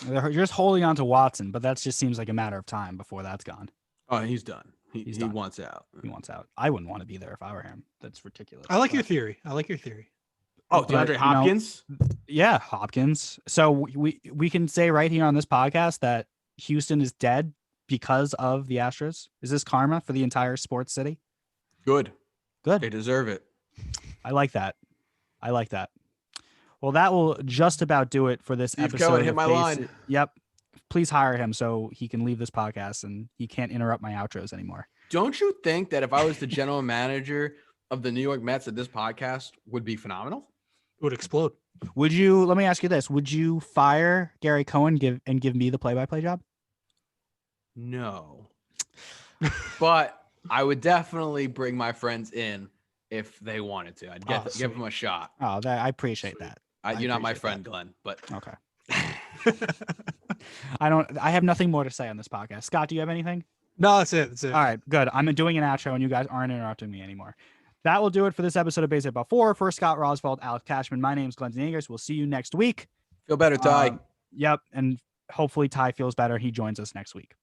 They're just holding on to Watson, but that just seems like a matter of time before that's gone. Oh, he's done. He done. wants out. He wants out. I wouldn't want to be there if I were him. That's ridiculous. I like your theory. Oh, But, DeAndre Hopkins? Yeah, Hopkins. So we can say right here on this podcast that Houston is dead because of the Astros. Is this karma for the entire sports city? Good. Good. They deserve it. I like that. Well, that will just about do it for this Steve episode. Cohen hit of my line. Yep. Please hire him so he can leave this podcast and he can't interrupt my outros anymore. Don't you think that if I was the general manager of the New York Mets, that this podcast would be phenomenal? It would explode. Let me ask you this. Would you fire Gary Cohen and give me the play-by-play job? No. But I would definitely bring my friends in if they wanted to. I'd give them a shot. Oh, I appreciate that. You're not my friend, Glenn, but Okay. I have nothing more to say on this podcast. Scott, do you have anything? No, that's it. All right, good. I'm doing an outro and you guys aren't interrupting me anymore. That will do it for this episode of Baseball 4. For Scott Roswald, Alex Cashman, my name is Glenn Denegers. We'll see you next week. feel better, Ty. Yep. And hopefully Ty feels better. He joins us next week.